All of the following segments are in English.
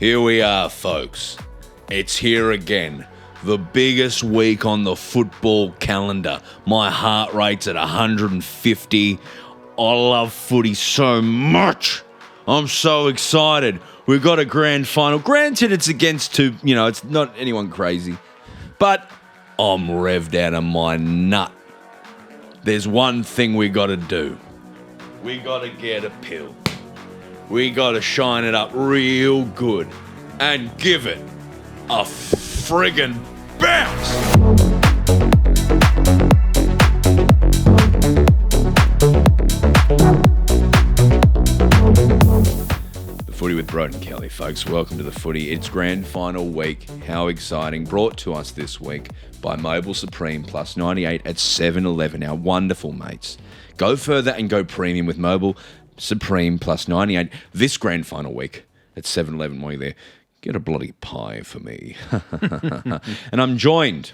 Here we are, folks. It's here again. The biggest week on the football calendar. My heart rate's at 150. I love footy so much. I'm so excited. We've got a grand final. Granted, it's against two, it's not anyone crazy. But I'm revved out of my nut. There's one thing we got to do. We got to get a pill. We got to shine it up real good and give it a friggin' bounce. The Footy with Broden Kelly, folks. Welcome to the Footy. It's grand final week. How exciting. Brought to us this week by Mobil Supreme plus 98 at 7-Eleven. Our wonderful mates. Go further and go premium with Mobil Supreme plus 98 this grand final week at 7-Eleven. While you're there, get a bloody pie for me. And I'm joined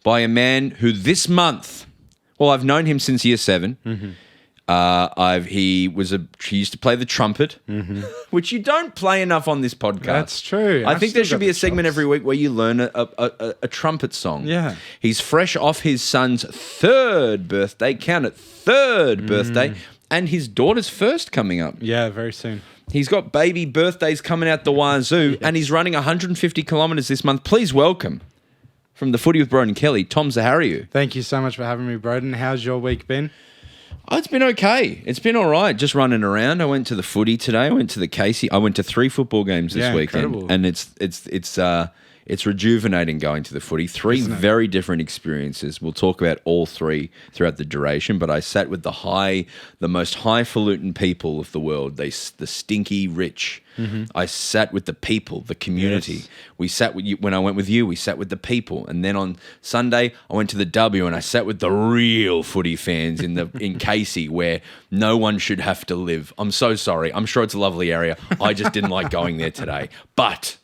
by a man who this month, well, I've known him since year 7. Mm-hmm. He used to play the trumpet, which you don't play enough on this podcast. That's true. I think there should be a segment every week where you learn a trumpet song. Yeah. He's fresh off his son's third birthday. Count it, third birthday. And his daughter's first coming up. Yeah, very soon. He's got baby birthdays coming out the wazoo, and he's running 150 kilometres this month. Please welcome, from the Footy with Broden Kelly, Tom Zahariu. Thank you so much for having me, Broden. How's your week been? Oh, it's been okay. It's been all right. Just running around. I went to the footy today. I went to the Casey. I went to 3 football games this weekend, incredible. and it's rejuvenating going to the footy. 3 very different experiences. We'll talk about all 3 throughout the duration, but I sat with the most highfalutin people of the world, the stinky rich. Mm-hmm. I sat with the people, the community. Yes. We sat with you when I went with you. We sat with the people, and then on Sunday I went to the W and I sat with the real footy fans in Casey, where no one should have to live. I'm so sorry. I'm sure it's a lovely area. I just didn't like going there today, but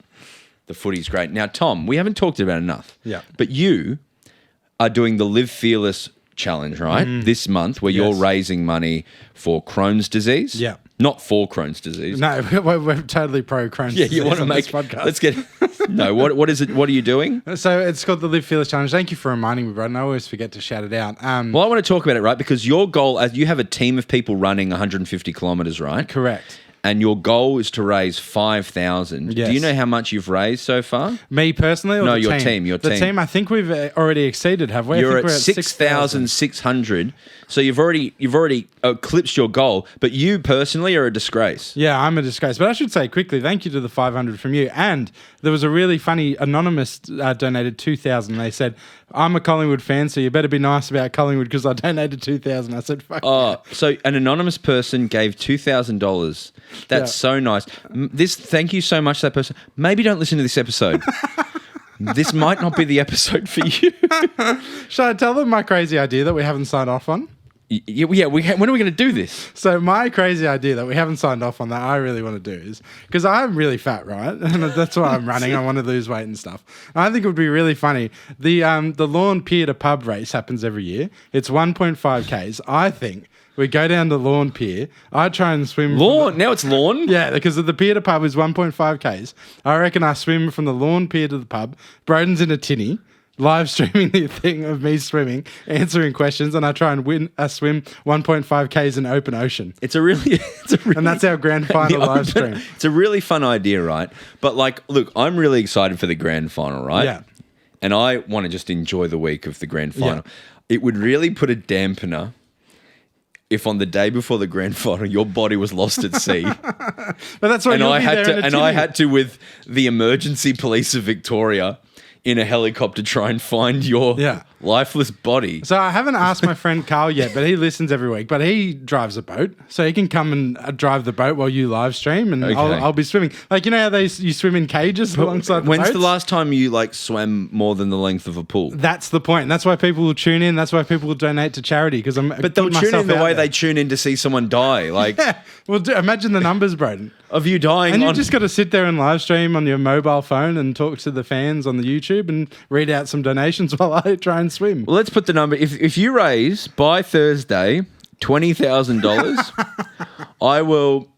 the footy's great. Now, Tom, we haven't talked about it enough. Yeah. But you are doing the Live Fearless Challenge, right? This month, where you're raising money for Crohn's disease. Yeah. Not for Crohn's disease. No, we're totally pro Crohn's disease. Yeah, you want to make... Podcast. Let's get... No, what is it? What are you doing? So it's called the Live Fearless Challenge. Thank you for reminding me, Broden. I always forget to shout it out. Well, I want to talk about it, right? Because your goal, you have a team of people running 150 kilometres, right? Correct. And your goal is to raise 5,000. Yes. Do you know how much you've raised so far? Me personally, or no, the your team? Your the team. The team. I think we've already exceeded, have we? You're I think at 6,600. So you've already eclipsed your goal. But you personally are a disgrace. Yeah, I'm a disgrace. But I should say quickly, thank you to the 500 from you. And there was a really funny anonymous donated 2,000. They said, I'm a Collingwood fan, so you better be nice about Collingwood because I donated 2,000. I said, fuck. Oh, so an anonymous person gave $2,000. That's so nice. Thank you so much to that person. Maybe don't listen to this episode. This might not be the episode for you. Should I tell them my crazy idea that we haven't signed off on? Yeah. When are we going to do this? So my crazy idea that we haven't signed off on that I really want to do is, because I'm really fat, right? And that's why I'm running. I want to lose weight and stuff. And I think it would be really funny. The Lorne pier to pub race happens every year. It's 1.5 Ks. I think we go down to Lorne pier. I try and swim. Lorne? Now it's Lorne? Yeah, because the pier to pub is 1.5 Ks. I reckon I swim from the Lorne pier to the pub. Broden's in a tinny, live streaming the thing of me swimming, answering questions, and I try and swim 1.5 Ks in open ocean. It's a really and that's our grand final live stream. It's a really fun idea, right? But look, I'm really excited for the grand final, right? Yeah. And I want to just enjoy the week of the grand final. Yeah. It would really put a dampener if on the day before the grand final your body was lost at sea. But that's why I had to, with the emergency police of Victoria, in a helicopter try and find your lifeless body. So I haven't asked my friend Carl yet, but he listens every week. But he drives a boat, so he can come and drive the boat while you live stream, and I'll be swimming. Like, you know how you swim in cages alongside the boats? When's the last time you swam more than the length of a pool? That's the point. And that's why people will tune in. That's why people will donate to charity, because But they'll tune in the way they tune in to see someone die. Yeah. Well, imagine the numbers, Broden. Of you dying. And you've just got to sit there and live stream on your mobile phone and talk to the fans on the YouTube and read out some donations while I try and swim. Well, let's put the number. If you raise by Thursday $20,000, I will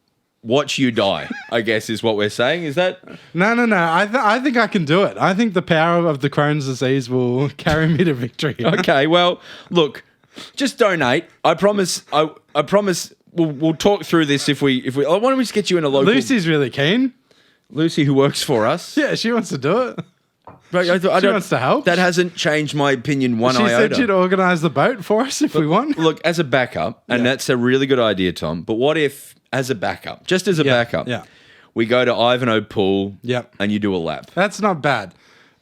watch you die, I guess is what we're saying. Is that? No. I think I can do it. I think the power of the Crohn's disease will carry me to victory. Okay, well, look, just donate. I promise. I promise. We'll talk through this if we. Why don't we just get you in a local? Lucy's really keen. Lucy, who works for us. Yeah, she wants to do it. But She wants to help. That hasn't changed my opinion one She iota. said she'd organise the boat for us if we want. Look, as a backup, and that's a really good idea, Tom. But what if, as a backup, just as a backup, we go to Ivanhoe Pool, and you do a lap? That's not bad.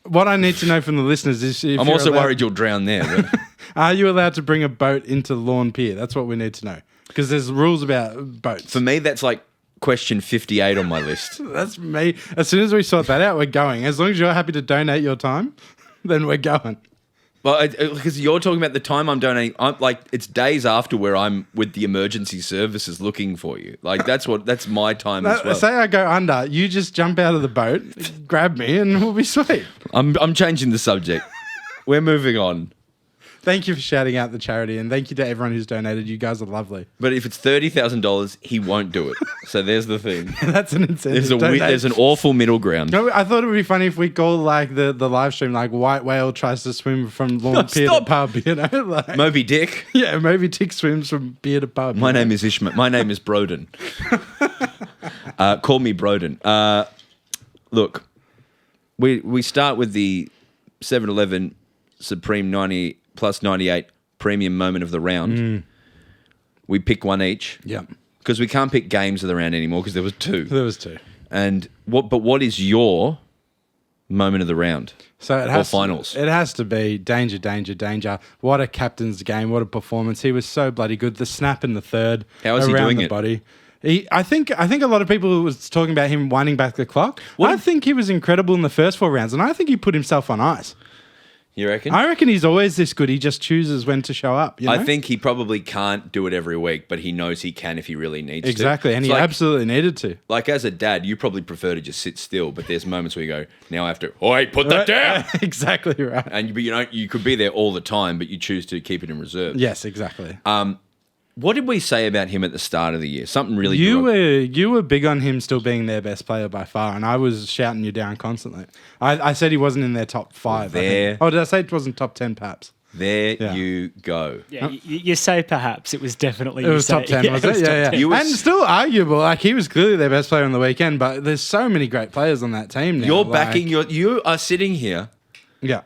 What I need to know from the listeners is if I'm also worried you'll drown there. But are you allowed to bring a boat into Lorne Pier? That's what we need to know. Because there's rules about boats. For me, that's like question 58 on my list. That's me. As soon as we sort that out, we're going. As long as you're happy to donate your time, then we're going. Well, because you're talking about the time I'm donating, it's days after where I'm with the emergency services looking for you. Like that's my time as well. Say I go under, you just jump out of the boat, grab me, and we'll be sweet. I'm changing the subject. We're moving on. Thank you for shouting out the charity, and thank you to everyone who's donated. You guys are lovely. But if it's $30,000, he won't do it. So there's the thing. That's an incentive. There's an awful middle ground. No, I thought it would be funny if we call like the live stream like White Whale tries to swim from Lorne Pier to pub, you know? Like, Moby Dick. Yeah, Moby Dick swims from pier to pub. My name is Ishmael. My name is Broden. Call me Broden. Look, we start with the 7-Eleven Supreme 90 plus 98 premium moment of the round. We pick one each. Yeah. Because we can't pick games of the round anymore because there was two. There was two. And what is your moment of the round? So it has finals. It has to be danger, danger, danger. What a captain's game! What a performance! He was so bloody good. The snap in the third. How is he around doing the it? body. I think a lot of people was talking about him winding back the clock. I think he was incredible in the first 4 rounds, and I think he put himself on ice. You reckon? I reckon he's always this good. He just chooses when to show up. You know? I think he probably can't do it every week, but he knows he can if he really needs to. Exactly, and It's he absolutely needed to. Like as a dad, you probably prefer to just sit still, but there's moments where you go, now I have to, oi, put that down. Exactly right. And you could be there all the time, but you choose to keep it in reserve. Yes, exactly. What did we say about him at the start of the year? Something really You were big on him still being their best player by far, and I was shouting you down constantly. I said he wasn't in their top 5. There. Oh, did I say it wasn't top 10 perhaps? There you go. Yeah, you say perhaps. It was definitely... It was top 10, was it? Yeah. And still arguable. Like, he was clearly their best player on the weekend, but there's so many great players on that team now. You're backing... You are sitting here... Yeah.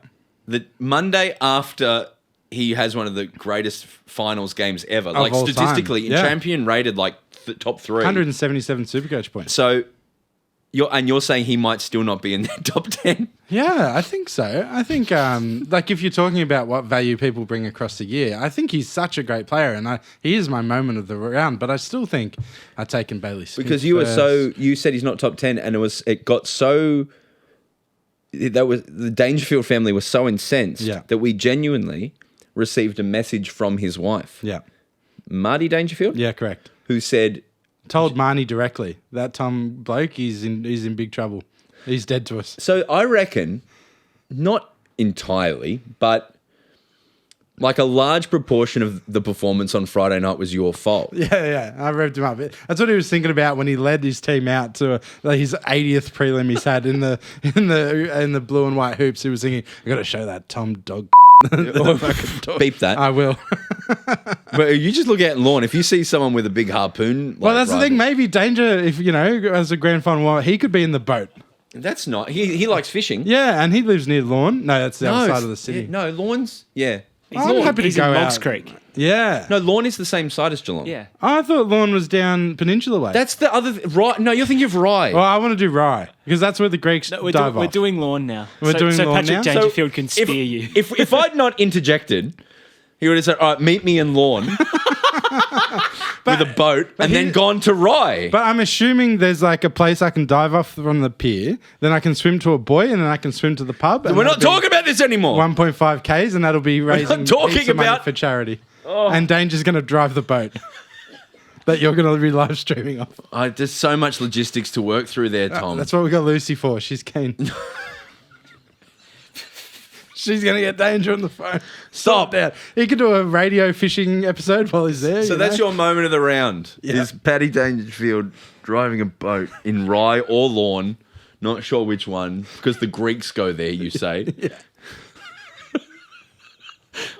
The Monday after... He has one of the greatest finals games ever. Of like all statistically, time. Yeah. Champion rated like top 3. 177 Supercoach points. So, you're saying he might still not be in that top 10? Yeah, I think so. I think, like, if you're talking about what value people bring across the year, I think he's such a great player, and he is my moment of the round. But I still think I've taken Bailey Smith because you said he's not top 10, and it got so. The Dangerfield family was so incensed that we genuinely received a message from his wife. Yeah. Marty Dangerfield? Yeah, correct. Who said... Told Marnie directly, that Tom bloke, he's in big trouble. He's dead to us. So I reckon, not entirely, but like a large proportion of the performance on Friday night was your fault. Yeah. I revved him up. That's what he was thinking about when he led his team out to his 80th prelim he's had in the blue and white hoops. He was thinking, I got to show that Tom dog. Beep that. I will. But you just look out in Lorne. If you see someone with a big harpoon, well, that's the thing. Maybe Danger, if as a grand final, he could be in the boat. That's not. He likes fishing. Yeah, and he lives near Lorne. No, that's the other side of the city. Yeah, no, Lorne's. Yeah, I'm happy to He's go in out. Moggs Creek. Yeah. No, Lorne is the same side as Geelong. Yeah. I thought Lorne was down Peninsula way. That's the other. Right? No, you're thinking of Rye. Well, I want to do Rye because that's where the Greeks dive off. We're doing Lorne now. We're doing Lorne Patrick now? Dangerfield can spear you. If I'd not interjected, he would have said, "All right, meet me in Lorne." With a boat and then gone to Rye. But I'm assuming there's like a place I can dive off from the pier, then I can swim to a buoy, and then I can swim to the pub. And we're not talking about this anymore. 1.5 Ks, and that'll be raising heaps of money for charity. Oh. And Danger's going to drive the boat that you're going to be live streaming off. There's so much logistics to work through there, Tom. That's what we got Lucy for. She's keen. She's going to get Danger on the phone. Stop. Down. He could do a radio fishing episode while he's there. So that's your moment of the round. Yeah. Is Paddy Dangerfield driving a boat in Rye or Lorne? Not sure which one, because the Greeks go there, you say. Yeah.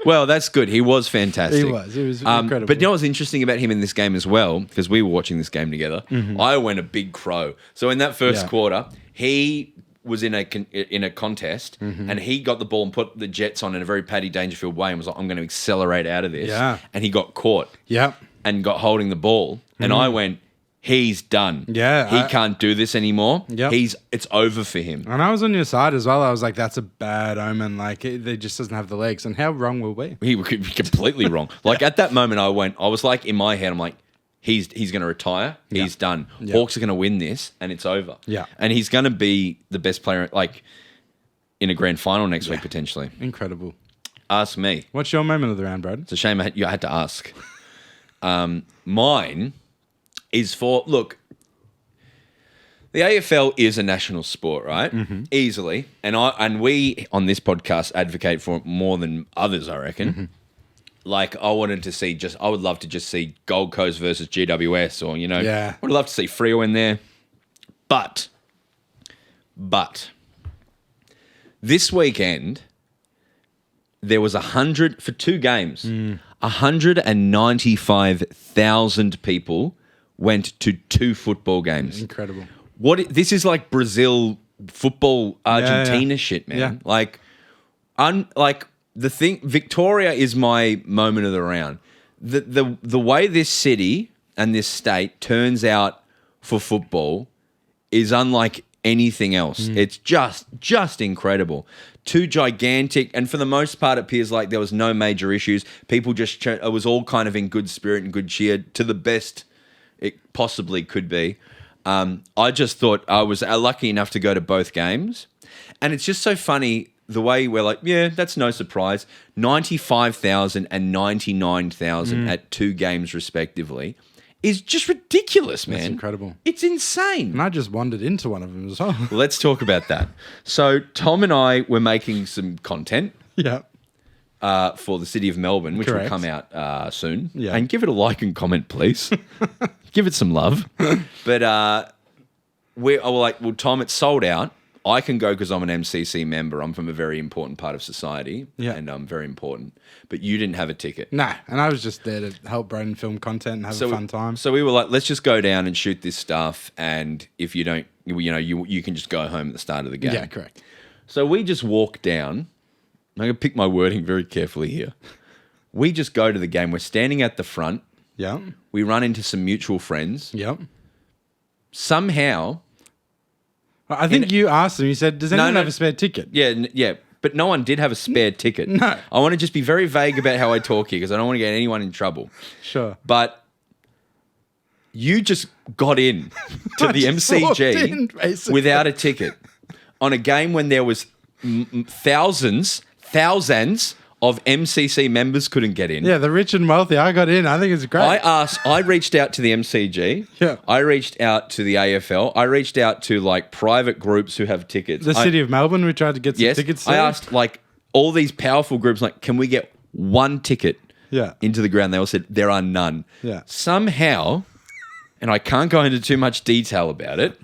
Well, that's good. He was fantastic. He was incredible. But you know what's interesting about him in this game as well, because we were watching this game together, I went a big crow. So in that first quarter, he was in a contest, and he got the ball and put the Jets on in a very Paddy Dangerfield way and was like, I'm going to accelerate out of this. Yeah. And he got caught. Yep. And got holding the ball. And I went, he's done. Yeah, He can't do this anymore. Yep. It's over for him. And I was on your side as well. I was like, that's a bad omen. Like, they just doesn't have the legs. And how wrong were we? He was completely wrong. Like at that moment, I was like in my head, I'm like, he's going to retire. He's done. Hawks are going to win this, and it's over. Yeah, and he's going to be the best player, like in a grand final next week potentially. Incredible. Ask me. What's your moment of the round, Broden? It's a shame I had to ask. Mine is for look. The AFL is a national sport, right? Easily, and we on this podcast advocate for it more than others, I reckon. Like I would love to just see Gold Coast versus GWS, or I would love to see Freo in there. But this weekend there was 100 for 2 games. 195,000 people went to 2 football games. Incredible. This is like Brazil football, Argentina shit, man. Yeah. Like the thing, Victoria is my moment of the round. The way this city and this state turns out for football is unlike anything else. It's just incredible. 2 gigantic, and for the most part, it appears like there was no major issues. People it was all kind of in good spirit and good cheer to the best it possibly could be. I just thought I was lucky enough to go to both games, and it's just so funny the way we're like, yeah, that's no surprise. 95,000 and 99,000 at 2 games respectively is just ridiculous, man. It's incredible. It's insane. And I just wandered into one of them as well. Let's talk about that. So Tom and I were making some content. Yeah. For the city of Melbourne, which Correct. will come out soon. Yeah. And give it a like and comment, please. Give it some love. But we're like, well, Tom, it's sold out. I can go because I'm an MCC member. I'm from a very important part of society. Yeah. And I'm very important. But you didn't have a ticket. No. And I was just there to help Broden film content and have a fun time. So we were like, let's just go down and shoot this stuff. And if you don't, you can just go home at the start of the game. Yeah, correct. So we just walk down. I'm going to pick my wording very carefully here. We just go to the game. We're standing at the front. Yeah. We run into some mutual friends. Yep. Somehow... I think you asked them. You said, does anyone have a spare ticket? Yeah. But no one did have a spare ticket. No. I want to just be very vague about how I talk here because I don't want to get anyone in trouble. Sure. But you just got in to the MCG without a ticket on a game when there was thousands of MCC members couldn't get in. Yeah, the rich and wealthy. I got in. I think it's great. I reached out to the MCG. Yeah. I reached out to the AFL. I reached out to like private groups who have tickets. The city of Melbourne, we tried to get some tickets to. I asked like all these powerful groups, like, can we get one ticket into the ground? They all said there are none. Yeah. Somehow, and I can't go into too much detail about it,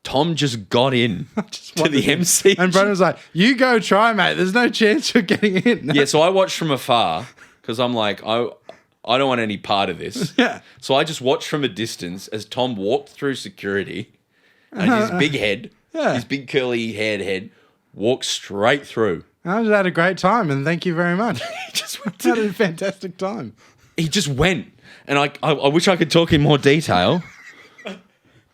Tom just got in to the MCG. And Broden was like, you go try, mate. There's no chance you're getting in. Yeah, so I watched from afar because I'm like, I don't want any part of this. Yeah. So I just watched from a distance as Tom walked through security and his big head, his big curly haired head, walked straight through. I just had a great time, and thank you very much. He had a fantastic time. He just went. And I wish I could talk in more detail.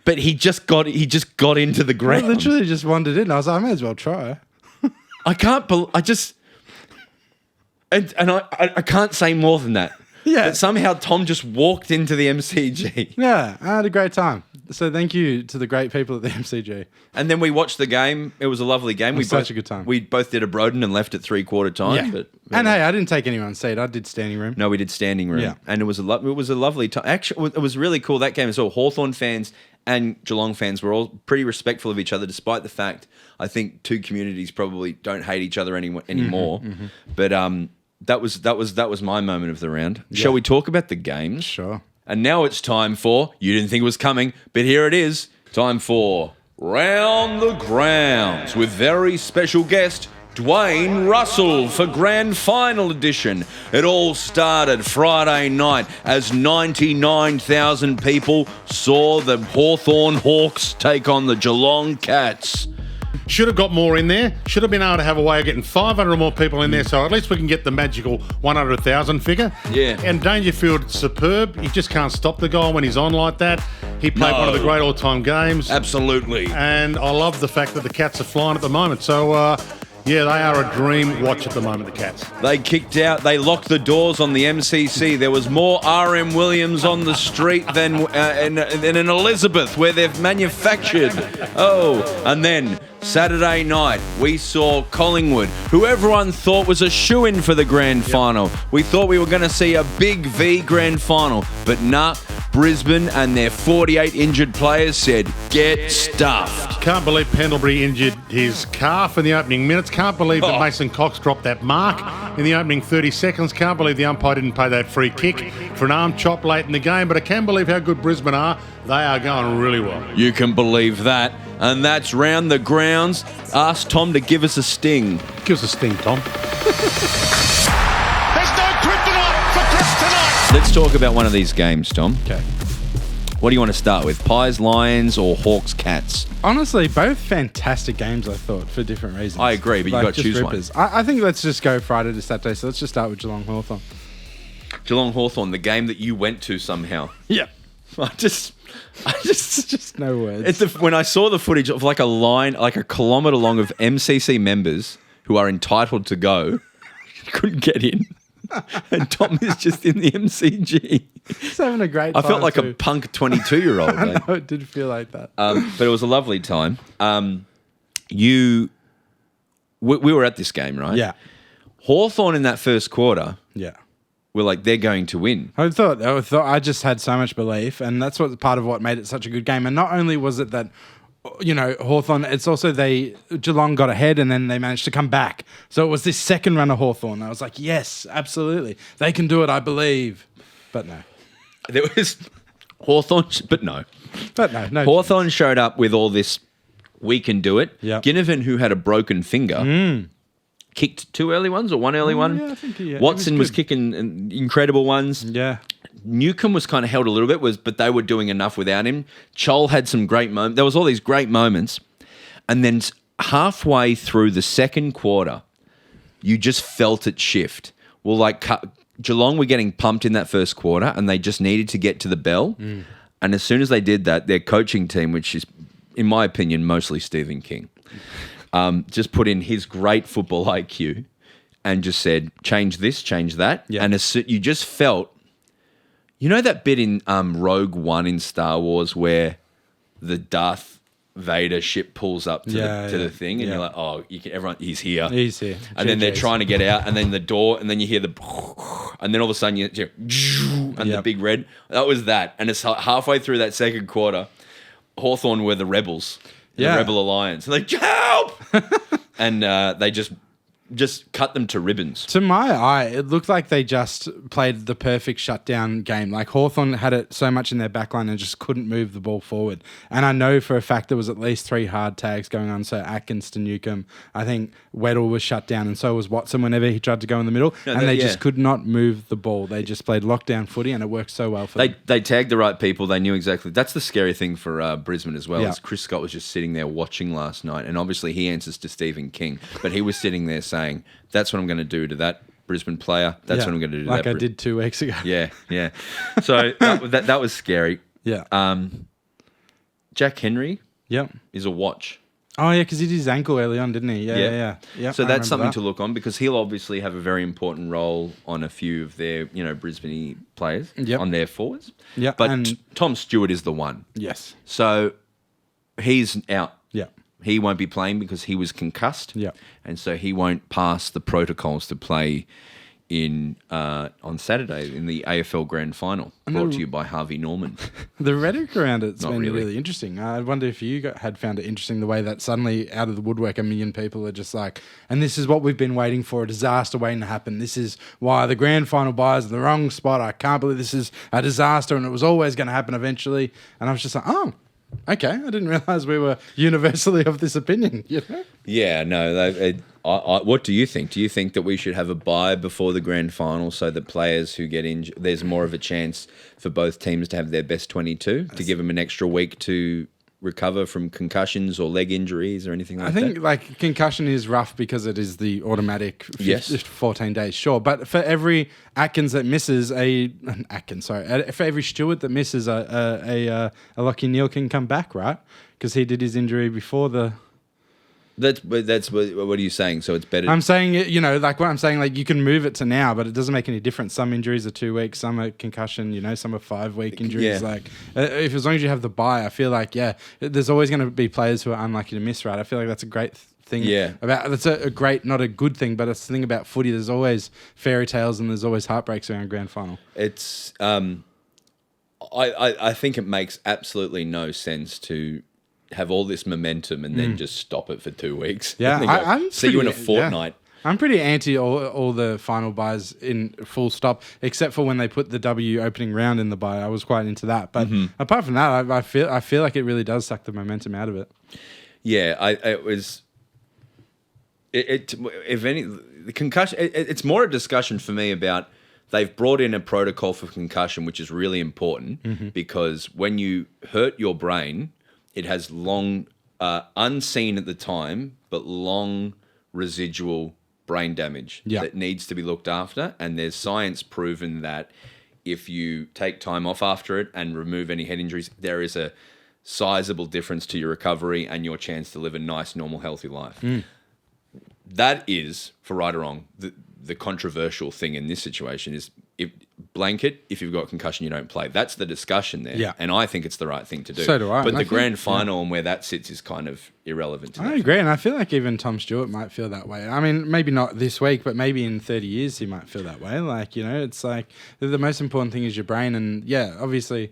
But he just got into the ground. I literally just wandered in. I was like, I may as well try. I can't believe I can't say more than that. Yeah. But somehow Tom just walked into the MCG. Yeah, I had a great time. So thank you to the great people at the MCG. And then we watched the game. It was a lovely game. was such a good time. We both did a Broden and left at 3/4 time. But And hey, I didn't take anyone's seat. I did standing room. no, we did standing room. Yeah. And it was a lovely time. Actually, it was really cool. That game as well. Hawthorn fans and Geelong fans were all pretty respectful of each other, despite the fact I think two communities probably don't hate each other anymore. But that was my moment of the round. Shall we talk about the games? Sure. And now it's time for, you didn't think it was coming, but here it is. Time for Round the Grounds with very special guest, Dwayne Russell for Grand Final Edition. It all started Friday night as 99,000 people saw the Hawthorn Hawks take on the Geelong Cats. Should have got more in there. Should have been able to have a way of getting 500 more people in there, so at least we can get the magical 100,000 figure. Yeah. And Dangerfield, superb. You just can't stop the guy when he's on like that. He played one of the great all-time games. Absolutely. And I love the fact that the Cats are flying at the moment. So, yeah, they are a dream watch at the moment, the Cats. They kicked out, they locked the doors on the MCC. There was more RM Williams on the street than in Elizabeth, where they've manufactured. Oh, and then Saturday night, we saw Collingwood, who everyone thought was a shoo-in for the grand final. We thought we were going to see a big V grand final, but nah, Brisbane and their 48 injured players said, get stuffed. Can't believe Pendlebury injured his calf in the opening minutes. Can't believe that Mason Cox dropped that mark in the opening 30 seconds. Can't believe the umpire didn't pay that free kick for an arm chop late in the game. But I can believe how good Brisbane are. They are going really well. You can believe that. And that's Round the Grounds. Ask Tom to give us a sting. Give us a sting, Tom. There's no kryptonite for Chris tonight. Let's talk about one of these games, Tom. Okay. What do you want to start with? Pies, Lions, or Hawks, Cats? Honestly, both fantastic games, I thought, for different reasons. I agree, but you've got to just choose rippers. I think let's just go Friday to Saturday. So let's just start with Geelong Hawthorn. Geelong Hawthorn, the game that you went to somehow. Yeah. I just Just no words. when I saw the footage of like a line, like a kilometre long of MCC members who are entitled to go, couldn't get in. And Tom is just in the MCG. He's having a great I time. felt like too. a punk 22-year-old. I know, it did feel like that. But it was a lovely time. We were at this game, right? Yeah. Hawthorn in that first quarter, Yeah. we're like, they're going to win. I thought I just had so much belief, and that's what part of what made it such a good game. And not only was it that, you know, Hawthorn, it's also Geelong got ahead and then they managed to come back. So it was this second run of Hawthorn. I was like, yes, absolutely. They can do it, I believe. But no. There was Hawthorn, but no. But no. Hawthorn showed up with all this, we can do it. Yep. Ginnivan, who had a broken finger, kicked 2 early ones or 1 early one. Yeah, I think he Watson was good. kicking incredible ones. Yeah. Newcomb was kind of held a little bit, but they were doing enough without him. Chol had some great moments. There was all these great moments. And then halfway through the second quarter, you just felt it shift. Well, like Geelong were getting pumped in that first quarter and they just needed to get to the bell. And as soon as they did that, their coaching team, which is, in my opinion, mostly Stephen King, just put in his great football IQ and just said, change this, change that. Yeah. And you just felt, you know that bit in Rogue One in Star Wars where the Darth Vader ship pulls up to the thing and you're like, oh, he's here. He's here. And then they're GG's. trying to get out and then the door and then you hear the and then all of a sudden you hear and the big red. That was that. And it's halfway through that second quarter, Hawthorn were the rebels. The Rebel Alliance. And they help! And they just cut them to ribbons. To my eye, it looked like they just played the perfect shutdown game. Like Hawthorn had it so much in their backline and just couldn't move the ball forward. And I know for a fact there was at least 3 hard tags going on. So Atkins to Newcomb. I think Weddle was shut down and so was Watson whenever he tried to go in the middle. They just could not move the ball. They just played lockdown footy and it worked so well for them. They tagged the right people. They knew exactly. That's the scary thing for Brisbane as well. Yeah. Is Chris Scott was just sitting there watching last night. And obviously he answers to Stephen King. But he was sitting there saying, that's what I'm going to do to that Brisbane player. That's what I'm going to do to like that. I did 2 weeks ago. Yeah. So that was scary. Yeah. Jack Henry Yep. is a watch. Oh, yeah, because he did his ankle early on, didn't he? Yeah. Yep, So I that's something remember to look on because he'll obviously have a very important role on a few of their, Brisbane players on their forwards. Yep, But and- Tom Stewart is the one. that. Yes. So he's out. Yeah. He won't be playing because he was concussed. Yeah. And so he won't pass the protocols to play in on Saturday in the AFL Grand Final, brought to you by Harvey Norman. The rhetoric around it's Not been really. really interesting. I wonder if you had found it interesting the way that suddenly out of the woodwork, 1 million people are just like, and this is what we've been waiting for, a disaster waiting to happen. This is why the grand final buys in the wrong spot. I can't believe this is a disaster and it was always going to happen eventually. And I was just like, oh, okay. I didn't realize we were universally of this opinion. You know? Yeah, no. What do you think? Do you think that we should have a bye before the grand final so that players who get injured, there's more of a chance for both teams to have their best 22 to give them an extra week to recover from concussions or leg injuries or anything like I think that? like concussion is rough because it is the automatic Yes. 14 days, sure. But for every Atkins that misses for every Stewart that misses a Lachie Neale can come back, right? Because he did his injury before the. That's what are you saying? So it's better. I'm saying, like what I'm saying, like you can move it to now, but it doesn't make any difference. Some injuries are 2 weeks, some are concussion, some are 5-week injuries. Yeah. Like if as long as you have the bye, I feel like, there's always going to be players who are unlucky to miss, right? I feel like that's a great thing. Yeah. That's a great, not a good thing, but it's the thing about footy. There's always fairy tales and there's always heartbreaks around grand final. It's I think it makes absolutely no sense to have all this momentum and then just stop it for 2 weeks. Yeah, And then go, I'm see you in a pretty- fortnight. I'm pretty anti all the final buys in full stop, except for when they put the W opening round in the buy. I was quite into that, but apart from that, I feel like it really does suck the momentum out of it. Yeah, if any, the concussion. It's more a discussion for me about they've brought in a protocol for concussion, which is really important because when you hurt your brain, it has long, unseen at the time, but long residual brain damage that needs to be looked after. And there's science proven that if you take time off after it and remove any head injuries, there is a sizable difference to your recovery and your chance to live a nice, normal, healthy life. That is, for right or wrong, the controversial thing in this situation is if you've got concussion, you don't play. That's the discussion there. Yeah. And I think it's the right thing to do. So do I. But And the I think- grand final and where that sits is kind of irrelevant to I that. agree, and I feel like even Tom Stewart might feel that way. I mean, maybe not this week, but maybe in 30 years he might feel that way. Like, it's like the most important thing is your brain, and obviously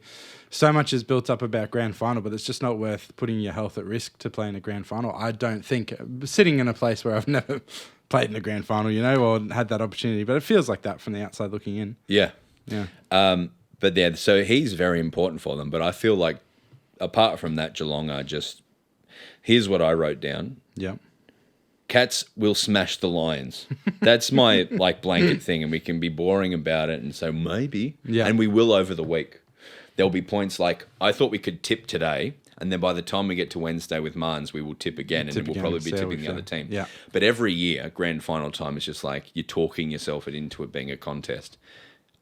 so much is built up about grand final, but it's just not worth putting your health at risk to play in a grand final. I don't think, sitting in a place where I've never played in a grand final, or had that opportunity, but it feels like that from the outside looking in. Yeah. Yeah. But yeah, so he's very important for them. But I feel like apart from that, Geelong are just... Here's what I wrote down. Yeah. Cats will smash the Lions. That's my blanket thing, and we can be boring about it and say maybe. Yeah. And we will over the week. There'll be points like, I thought we could tip today, and then by the time we get to Wednesday with Marnes, we will tip again, and then we'll probably be tipping the other team. Yeah. But every year, grand final time is just like you're talking yourself into it being a contest.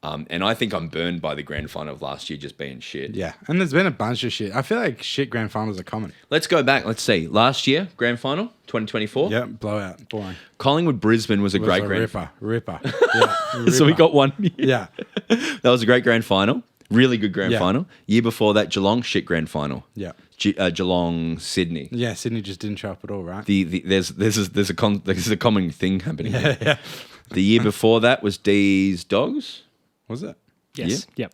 And I think I'm burned by the grand final of last year just being shit. Yeah. And there's been a bunch of shit. I feel like shit grand finals are common. Let's go back. Let's see. Last year, grand final, 2024. Yeah. Blowout. Boring. Collingwood Brisbane was a great a grand ripper. Yeah. So we got one. Yeah. That was a great grand final. Really good grand Yeah. final. Year before that, Geelong, shit grand final. Yeah. Geelong, Sydney. Yeah. Sydney just didn't show up at all, right? There's a common thing happening here. Yeah. The year before that was D's Dogs. Was it? Yes. Yep.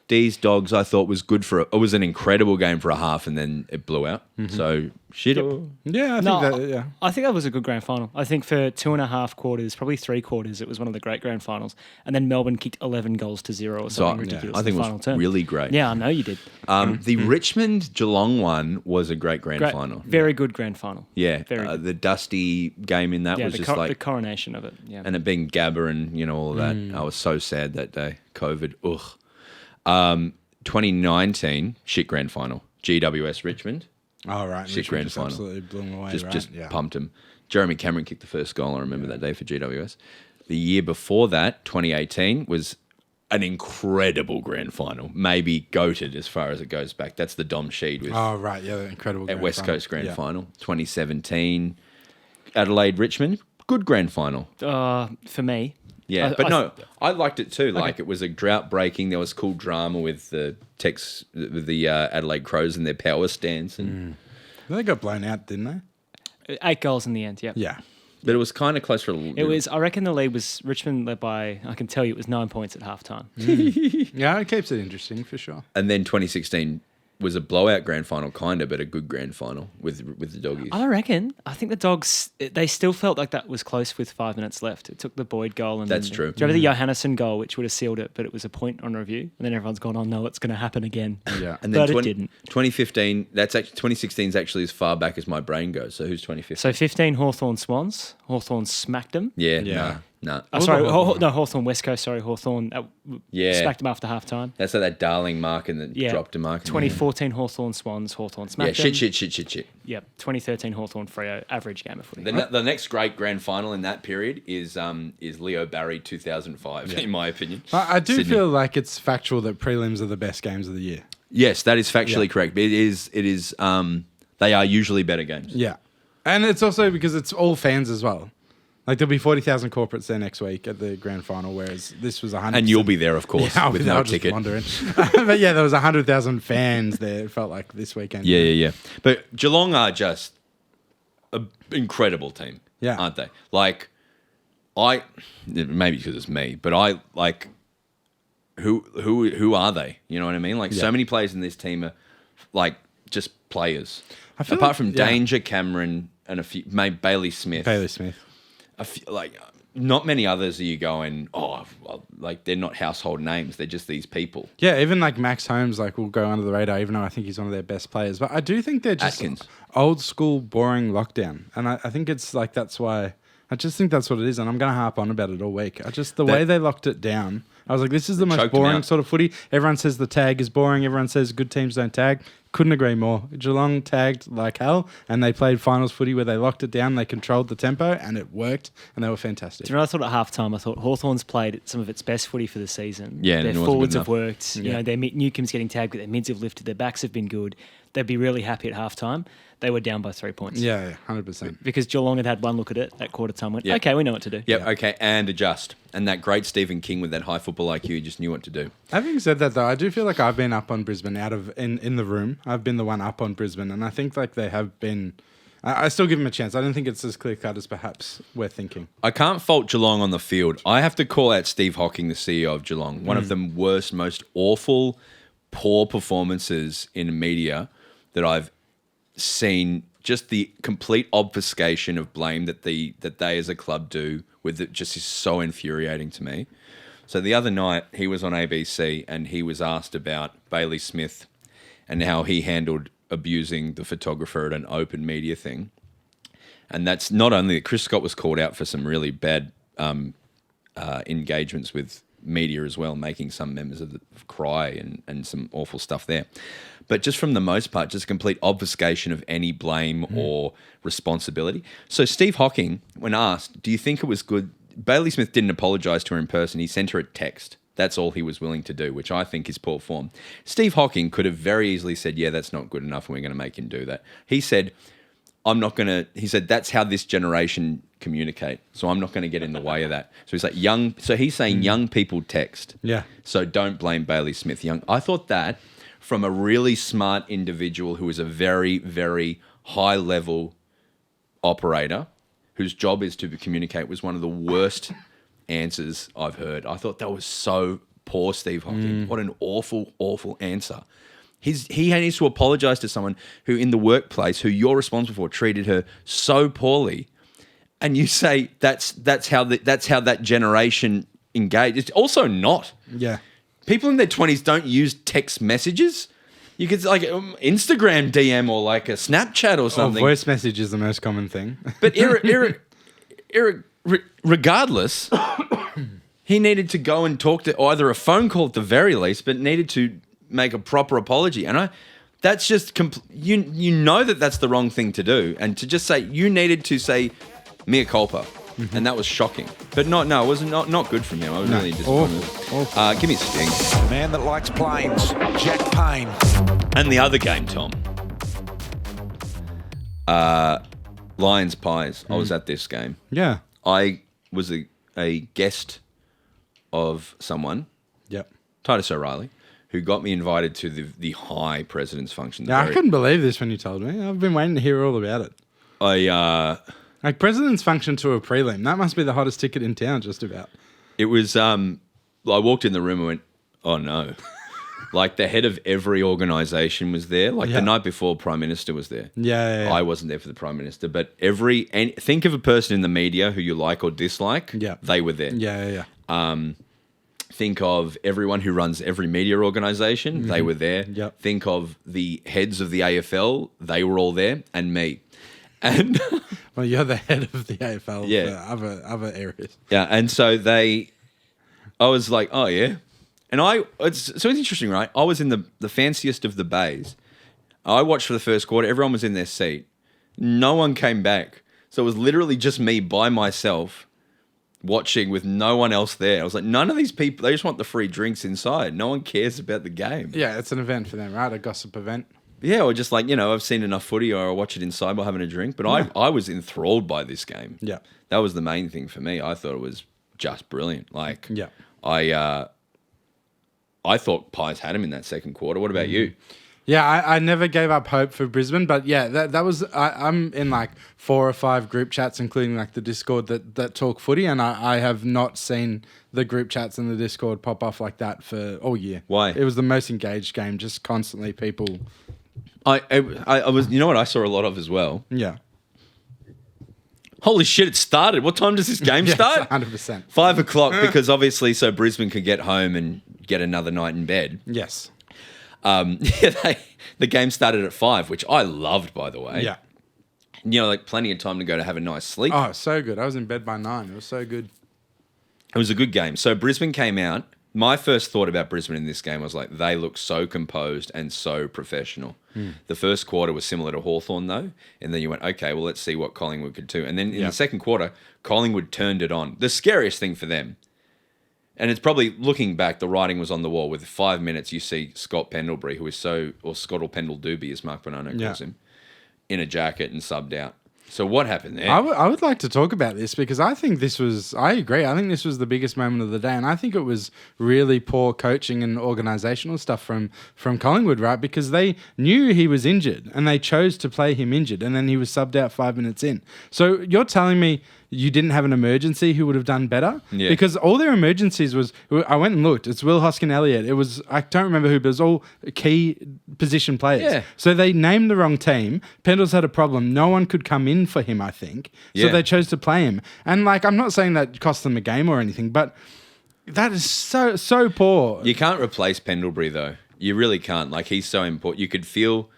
D's Dogs I thought was good it was an incredible game for a half and then it blew out. So shit. Yeah. I think that was a good grand final. I think for 2.5 quarters, probably 3 quarters, it was one of the great grand finals. And then Melbourne kicked 11 goals to 0 or something ridiculous. I think in it the was final term. really great. Yeah, I know you did. The Richmond Geelong one was a great grand final. Very good grand final. Yeah. Very good. The dusty game in that was the just the coronation of it. Yeah. and it being Gabba and all of that. I was so sad that day. COVID. Ugh. 2019 shit grand final. GWS Richmond. Oh, right. Shit Richmond grand just final. absolutely blew them away, Just right? pumped him. Jeremy Cameron kicked the first goal. I remember that day for GWS. The year before that, 2018, was an incredible grand final, maybe goated as far as it goes back. That's the Dom Sheed with Oh, right. Yeah, the incredible at West Coast Grand Yeah. Final, 2017. Adelaide Richmond, good grand final. For me. Yeah, I liked it too. Like it was a drought breaking. There was cool drama with the Adelaide Crows and their power stance, and They got blown out, didn't they? 8 goals in the end, Yeah. but it was kind of close for a little. It was, I reckon the lead was Richmond led by, I can tell you it was 9 points at halftime. Yeah, it keeps it interesting for sure. And then 2016 was a blowout grand final, kind of, but a good grand final with the Doggies. I think the Dogs, they still felt like that was close with 5 minutes left. It took the Boyd goal. And That's then, true. Do you remember the Johannesson goal, which would have sealed it, but it was a point on review? And then everyone's gone, oh no, it's going to happen again. Yeah. And then But it didn't. 2015, 2016 is actually as far back as my brain goes. So who's 2015? So 15 Hawthorn Swans. Hawthorn smacked them. Yeah. Yeah. No. Hawthorn West Coast, Hawthorn smacked them after halftime. That's like that darling mark and then dropped a mark. 2014 Hawthorn Swans, Hawthorn Yeah, smacked them. shit. Yep. 2013 Hawthorn Freo, average game of footy. The next great grand final in that period is Leo Barry 2005, in my opinion. I do Sydney. feel like it's factual that prelims are the best games of the year. Yes, that is factually Yeah. correct. It is. They are usually better games. Yeah. And it's also because it's all fans as well. Like there'll be 40,000 corporates there next week at the grand final, whereas this was 100. And you'll be there, of course, I'll with be there, no I'll just ticket. wandering. But yeah, there was 100,000 fans there. It felt like this weekend. Yeah. But Geelong are just an incredible team, Yeah. aren't they? Like, maybe because it's me, but I like, who are they? You know what I mean? Like, so many players in this team are like just players. I feel Apart like- from yeah. Danger, Cameron, and a few, maybe Bailey Smith. Bailey Smith. Not many others are you going, like they're not household names. They're just these people. Yeah, even like Max Holmes, like will go under the radar, even though I think he's one of their best players. But I do think they're just Atkins. old school, boring lockdown, and I think it's like that's why. I just think that's what it is, and I'm going to harp on about it all week. The way they locked it down, I was like, this is the most Choked them boring out. sort of footy. Everyone says the tag is boring. Everyone says good teams don't tag. Couldn't agree more. Geelong tagged like hell, and they played finals footy where they locked it down. They controlled the tempo, and it worked, and they were fantastic. Do you know what I thought at halftime? I thought Hawthorn's played some of its best footy for the season. Yeah, and their it wasn't forwards good have enough. worked. You know, their Newcomb's getting tagged, but their mids have lifted. Their backs have been good. They'd be really happy at halftime. They were down by 3 points. Yeah, 100%. Because Geelong had one look at it at quarter time. Went, Yeah. okay, we know what to do. Yep, okay, and adjust. And that great Stephen King with that high football IQ just knew what to do. Having said that, though, I do feel like I've been up on Brisbane in the room. I've been the one up on Brisbane, and I think like they have been. I still give them a chance. I don't think it's as clear cut as perhaps we're thinking. I can't fault Geelong on the field. I have to call out Steve Hocking, the CEO of Geelong. One of the worst, most awful, poor performances in media that I've seen. Just the complete obfuscation of blame that they as a club do with it just is so infuriating to me. So the other night he was on ABC and he was asked about Bailey Smith and how he handled abusing the photographer at an open media thing. And that's not only that Chris Scott was called out for some really bad engagements with media as well, making some members of the cry and some awful stuff there. But just from the most part, just complete obfuscation of any blame or responsibility. So Steve Hocking, when asked, do you think it was good? Bailey Smith didn't apologise to her in person. He sent her a text. That's all he was willing to do, which I think is poor form. Steve Hocking could have very easily said, yeah, that's not good enough and we're going to make him do that. He said, he said, that's how this generation communicate. So I'm not going to get in the way of that. So he's like he's saying young people text. Yeah. So don't blame Bailey Smith. I thought that from a really smart individual who is a very, very high level operator whose job is to communicate was one of the worst answers I've heard. I thought that was so poor, Steve Hocking. What an awful, awful answer. He needs to apologise to someone who in the workplace, who you're responsible for, treated her so poorly. And you say that's how that generation engage. It's also not. Yeah. People in their 20s don't use text messages. You could like Instagram DM or like a Snapchat or something. Voice message is the most common thing. But regardless, he needed to go and talk to either a phone call at the very least, but needed to make a proper apology. And that's just you know that's the wrong thing to do. And to just say you needed to say mea culpa. and that was shocking. But it was not good from him. I was really disappointed. Give me Sting. The man that likes planes, Jack Payne. And the other game, Tom. Lions Pies. I was at this game. Yeah. I was a guest of someone, Yep. Titus O'Reilly, who got me invited to the high president's function. Yeah, I couldn't believe this when you told me. I've been waiting to hear all about it. Like president's function to a prelim. That must be the hottest ticket in town, just about. It was. I walked in the room and went, "Oh no!" Like the head of every organisation was there. Like the night before, Prime Minister was there. Yeah. I wasn't there for the Prime Minister, but think of a person in the media who you like or dislike. Yeah, they were there. Yeah. Think of everyone who runs every media organisation. They were there. Yep. Think of the heads of the AFL. They were all there, and me. And well, you're the head of the AFL Yeah. for other areas. yeah, and so I was like, oh yeah. And it's interesting, right? I was in the fanciest of the bays. I watched for the first quarter. Everyone was in their seat. No one came back. So it was literally just me by myself watching with no one else there. I was like, none of these people, they just want the free drinks inside. No one cares about the game. Yeah, it's an event for them, right? A gossip event. Yeah, or just like, I've seen enough footy or I watch it inside while having a drink. But I was enthralled by this game. Yeah. That was the main thing for me. I thought it was just brilliant. Like, Yeah. I thought Pies had him in that second quarter. What about you? Yeah, I never gave up hope for Brisbane, but yeah, that was I'm in like 4 or 5 group chats, including like the Discord that talk footy, and I have not seen the group chats in the Discord pop off like that for all year. Why? It was the most engaged game, just constantly people. I was, you know what I saw a lot of as well? Yeah. Holy shit, it started. What time does this game start? 100%. 5 o'clock, because obviously so Brisbane could get home and get another night in bed. Yes. The game started at 5, which I loved, by the way. Yeah. Like plenty of time to go to have a nice sleep. Oh, so good. I was in bed by 9. It was so good. It was a good game. So Brisbane came out. My first thought about Brisbane in this game was like, they look so composed and so professional. The first quarter was similar to Hawthorn though. And then you went, okay, well, let's see what Collingwood could do. And then in the second quarter, Collingwood turned it on. The scariest thing for them, and it's probably, looking back, the writing was on the wall. With 5 minutes, you see Scott Pendlebury, who is or Scott or Pendle Doobie, as Mark Bonanno calls him, in a jacket and subbed out. So what happened there? I would like to talk about this because I think I agree. I think this was the biggest moment of the day, and I think it was really poor coaching and organisational stuff from Collingwood, right? Because they knew he was injured and they chose to play him injured, and then he was subbed out 5 minutes in. So you're telling me you didn't have an emergency who would have done better? Yeah. Because all their emergencies was, I went and looked, it's Will Hoskin-Elliott. It was, I don't remember who, but it was all key position players. Yeah. So they named the wrong team. Pendle's had a problem. No one could come in for him, I think. So they chose to play him. And like, I'm not saying that cost them a game or anything, but that is so poor. You can't replace Pendlebury though. You really can't. Like, he's so important. You could feel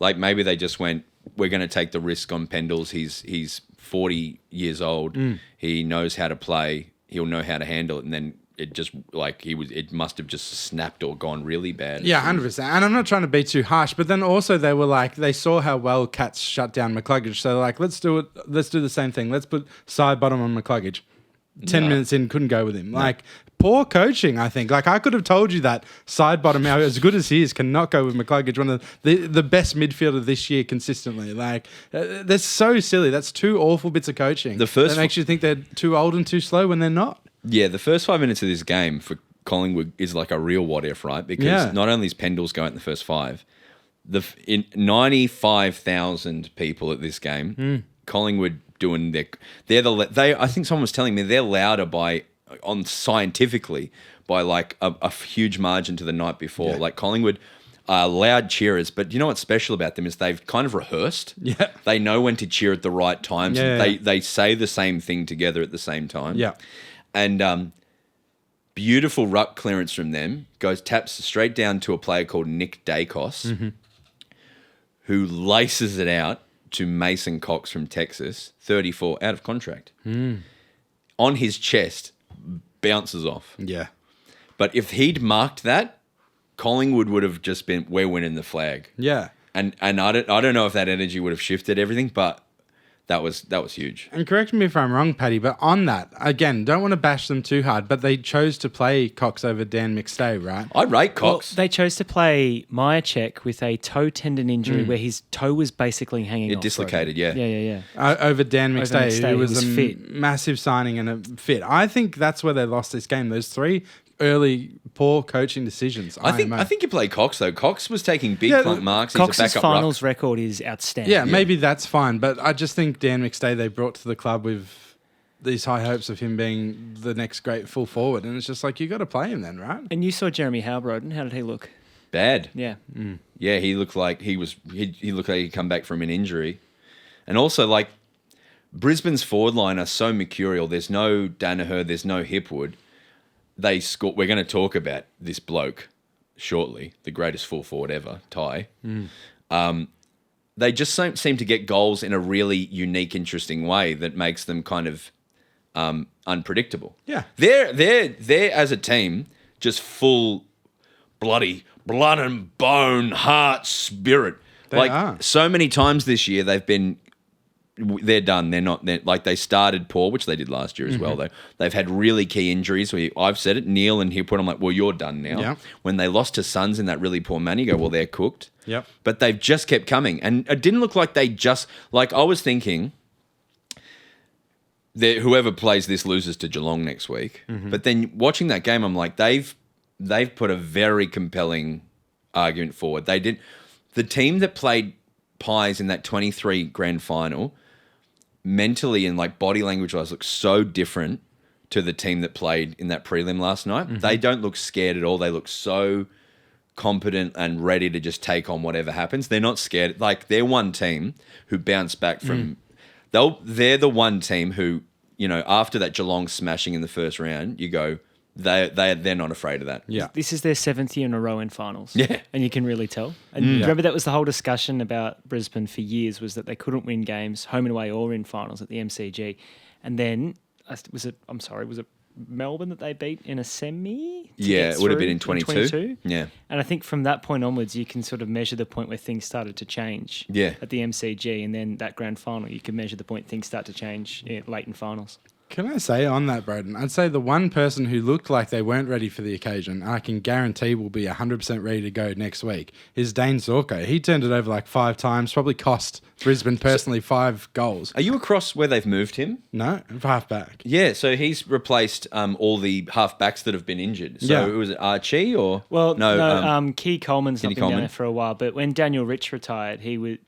like maybe they just went, we're going to take the risk on Pendles. He's 40 years old. He knows how to play. He'll know how to handle it. And then it just it must have just snapped or gone really bad. Yeah, 100%. And I'm not trying to be too harsh, but then also they were like, they saw how well Cats shut down McCluggage. So they're like, let's do it. Let's do the same thing. Let's put side bottom on McCluggage. 10 minutes in, couldn't go with him. Like, poor coaching, I think. Like, I could have told you that side bottom, as good as he is, cannot go with McCluggage, one of the best midfielder this year consistently. Like, that's so silly. That's 2 awful bits of coaching. That makes you think they're too old and too slow when they're not. Yeah, the first 5 minutes of this game for Collingwood is like a real what if, right? Because not only is Pendles going in the first 5, in 95,000 people at this game, Collingwood doing I think someone was telling me they're louder scientifically by like a huge margin to the night before. Like, Collingwood are loud cheerers, but you know what's special about them is they've kind of rehearsed. Yeah. They know when to cheer at the right times. They say the same thing together at the same time. Yeah. And beautiful ruck clearance from them, taps straight down to a player called Nick Dacos, who laces it out to Mason Cox from Texas, 34, out of contract. On his chest, bounces off. Yeah. But if he'd marked that, Collingwood would have just been, we're winning the flag. Yeah. And I don't know if that energy would have shifted everything, but that was huge. And correct me if I'm wrong, Paddy, but on that, again, don't want to bash them too hard, but they chose to play Cox over Dan McStay, right? I rate Well, Cox. they chose to play Myercheck with a toe tendon injury where his toe was basically hanging off. It dislocated, yeah. Yeah. Over Dan McStay, McStay, who who was was a fit. massive signing and a fit. I think that's where they lost this game. Those 3 early poor coaching decisions. I think you play Cox though. Cox was taking big Yeah, clunk marks. He's a Cox's backup finals ruck. record is outstanding. Yeah, maybe that's fine, but I just think Dan McStay they brought to the club with these high hopes of him being the next great full forward, and it's just like you got to play him then, right? And you saw Jeremy Howe, Broden. How did he look? Bad. Yeah. Yeah, he looked like he looked like he'd come back from an injury, and also like Brisbane's forward line are so mercurial. There's no Danaher, there's no Hipwood. They score. We're going to talk about this bloke shortly, the greatest full forward ever, Ty. They just seem to get goals in a really unique, interesting way that makes them kind of unpredictable. Yeah. They're as a team just full bloody blood and bone, heart, spirit. They are. So many times this year they're done. They started poor, which they did last year as well, though. They've had really key injuries. I've said it, Neil and Hipwood, I'm like, well, you're done now. Yeah. When they lost to Suns in that really poor manner, you go, well, they're cooked. Yep. But they've just kept coming. And it didn't look like I was thinking that whoever plays this loses to Geelong next week. But then watching that game, I'm like, they've put a very compelling argument forward. They did. The team that played Pies in that 23 grand final mentally and like body language wise looks so different to the team that played in that prelim last night. They don't look scared at all. They look so competent and ready to just take on whatever happens. They're not scared. Like they're one team who bounced back from they're the one team who, after that Geelong smashing in the first round, you go, they're not afraid of that. Yeah. This is their 7th year in a row in finals. Yeah. And you can really tell. And remember that was the whole discussion about Brisbane for years was that they couldn't win games, home and away or in finals at the MCG. And then, was it Melbourne that they beat in a semi? to Yeah, get it would have through been in 22. Yeah. And I think from that point onwards, you can sort of measure the point where things started to change at the MCG. And then that grand final, you can measure the point things start to change late in finals. Can I say on that, Broden? I'd say the one person who looked like they weren't ready for the occasion, I can guarantee will be 100% ready to go next week, is Dane Zorko. He turned it over like 5 times, probably cost Brisbane personally 5 goals. Are you across where they've moved him? No, half back. Yeah, so he's replaced all the half-backs that have been injured. So Yeah. was it Archie or... Well, No, Key Coleman's not Kenny been down Coleman. there for a while, but when Daniel Rich retired,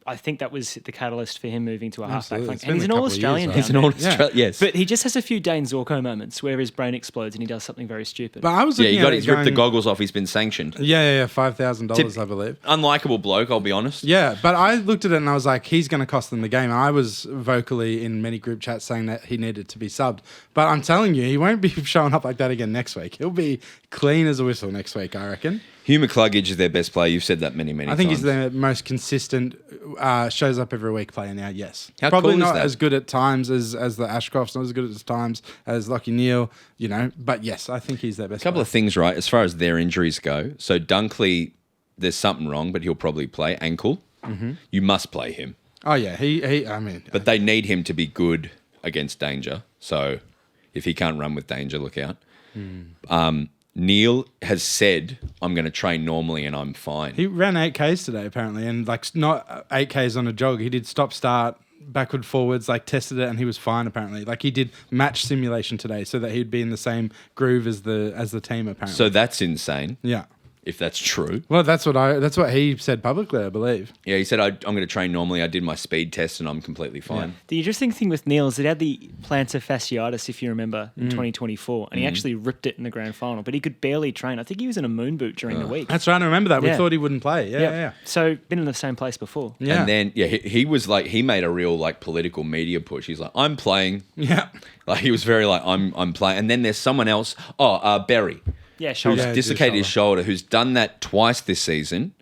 I think that was the catalyst for him moving to a halfback Absolutely. flank. It's And been he's a an couple of All-Australian years, down right? He's an there. All-Australian, yes. But he just has a few Dane Zorko moments where his brain explodes and he does something very stupid. But I was Yeah, looking he's at ripped the going- goggles off. He's been sanctioned. Yeah, $5,000, I believe. Unlikable bloke, I'll be honest. Yeah, but I looked at it and I was like, he's going to cost them the game. I was vocally in many group chats saying that he needed to be subbed. But I'm telling you, he won't be showing up like that again next week. He'll be clean as a whistle next week, I reckon. Hugh McCluggage is their best player. You've said that many times. I think he's the most consistent, shows up every week player now, yes. How Probably cool is not that? as good at times as the Ashcrofts, not as good at times as Lachie Neale, but yes, I think he's their best A couple player. of things, right, as far as their injuries go. So Dunkley, there's something wrong, but he'll probably play. Ankle. You must play him. Oh, yeah, I mean... But they need him to be good against danger. So if he can't run with danger, look out. Neil has said, I'm going to train normally and I'm fine. He ran 8Ks today, apparently, and not 8Ks on a jog. He did stop, start, backward, forwards, tested it, and he was fine, apparently. He did match simulation today so that he'd be in the same groove as the team, apparently. So that's insane, yeah. if that's true. Well, that's what he said publicly, I believe. Yeah, he said, I'm going to train normally. I did my speed test and I'm completely fine. The interesting thing with Neil is that he had the plantar fasciitis, if you remember, in 2024, and he actually ripped it in the grand final, but he could barely train. I think he was in a moon boot during the week. That's right, I remember that. We Yeah. thought he wouldn't play. Yeah. So, been in the same place before. Yeah. And then, he was he made a real political media push. He's like, I'm playing. Yeah. He was very I'm playing. And then there's someone else. Berry. Yeah, Who's shoulder. Yeah, dislocated his shoulder. shoulder, who's done that twice this season.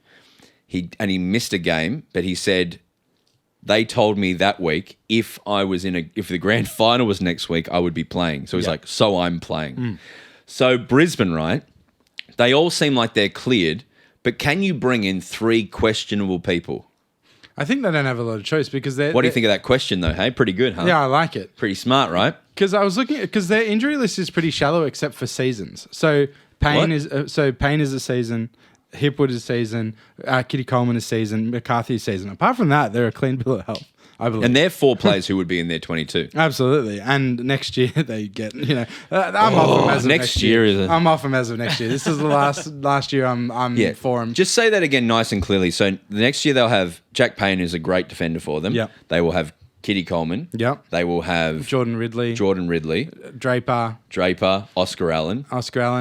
He missed a game, but he said they told me that week if the grand final was next week, I would be playing. So he's like, so I'm playing. So Brisbane, right? They all seem like they're cleared, but can you bring in 3 questionable people? I think they don't have a lot of choice because they're. What do you think of that question, though? Hey, pretty good, huh? Yeah, I like it. Pretty smart, right? Because I was looking because their injury list is pretty shallow except for seasons. So Payne is a season, Hipwood is a season, Kitty Coleman is a season, McCarthy is a season. Apart from that, they're a clean bill of health, I believe. And they're 4 players who would be in their 22. Absolutely. And next year they get, I'm off them as of next year. I'm off them as of next year. This is the last year I'm for them. Just say that again nice and clearly. So the next year they'll have Jack Payne, who's a great defender for them. Yep. They will have Kitty Coleman. Yep. They will have Jordan Ridley. Draper, Oscar Allen.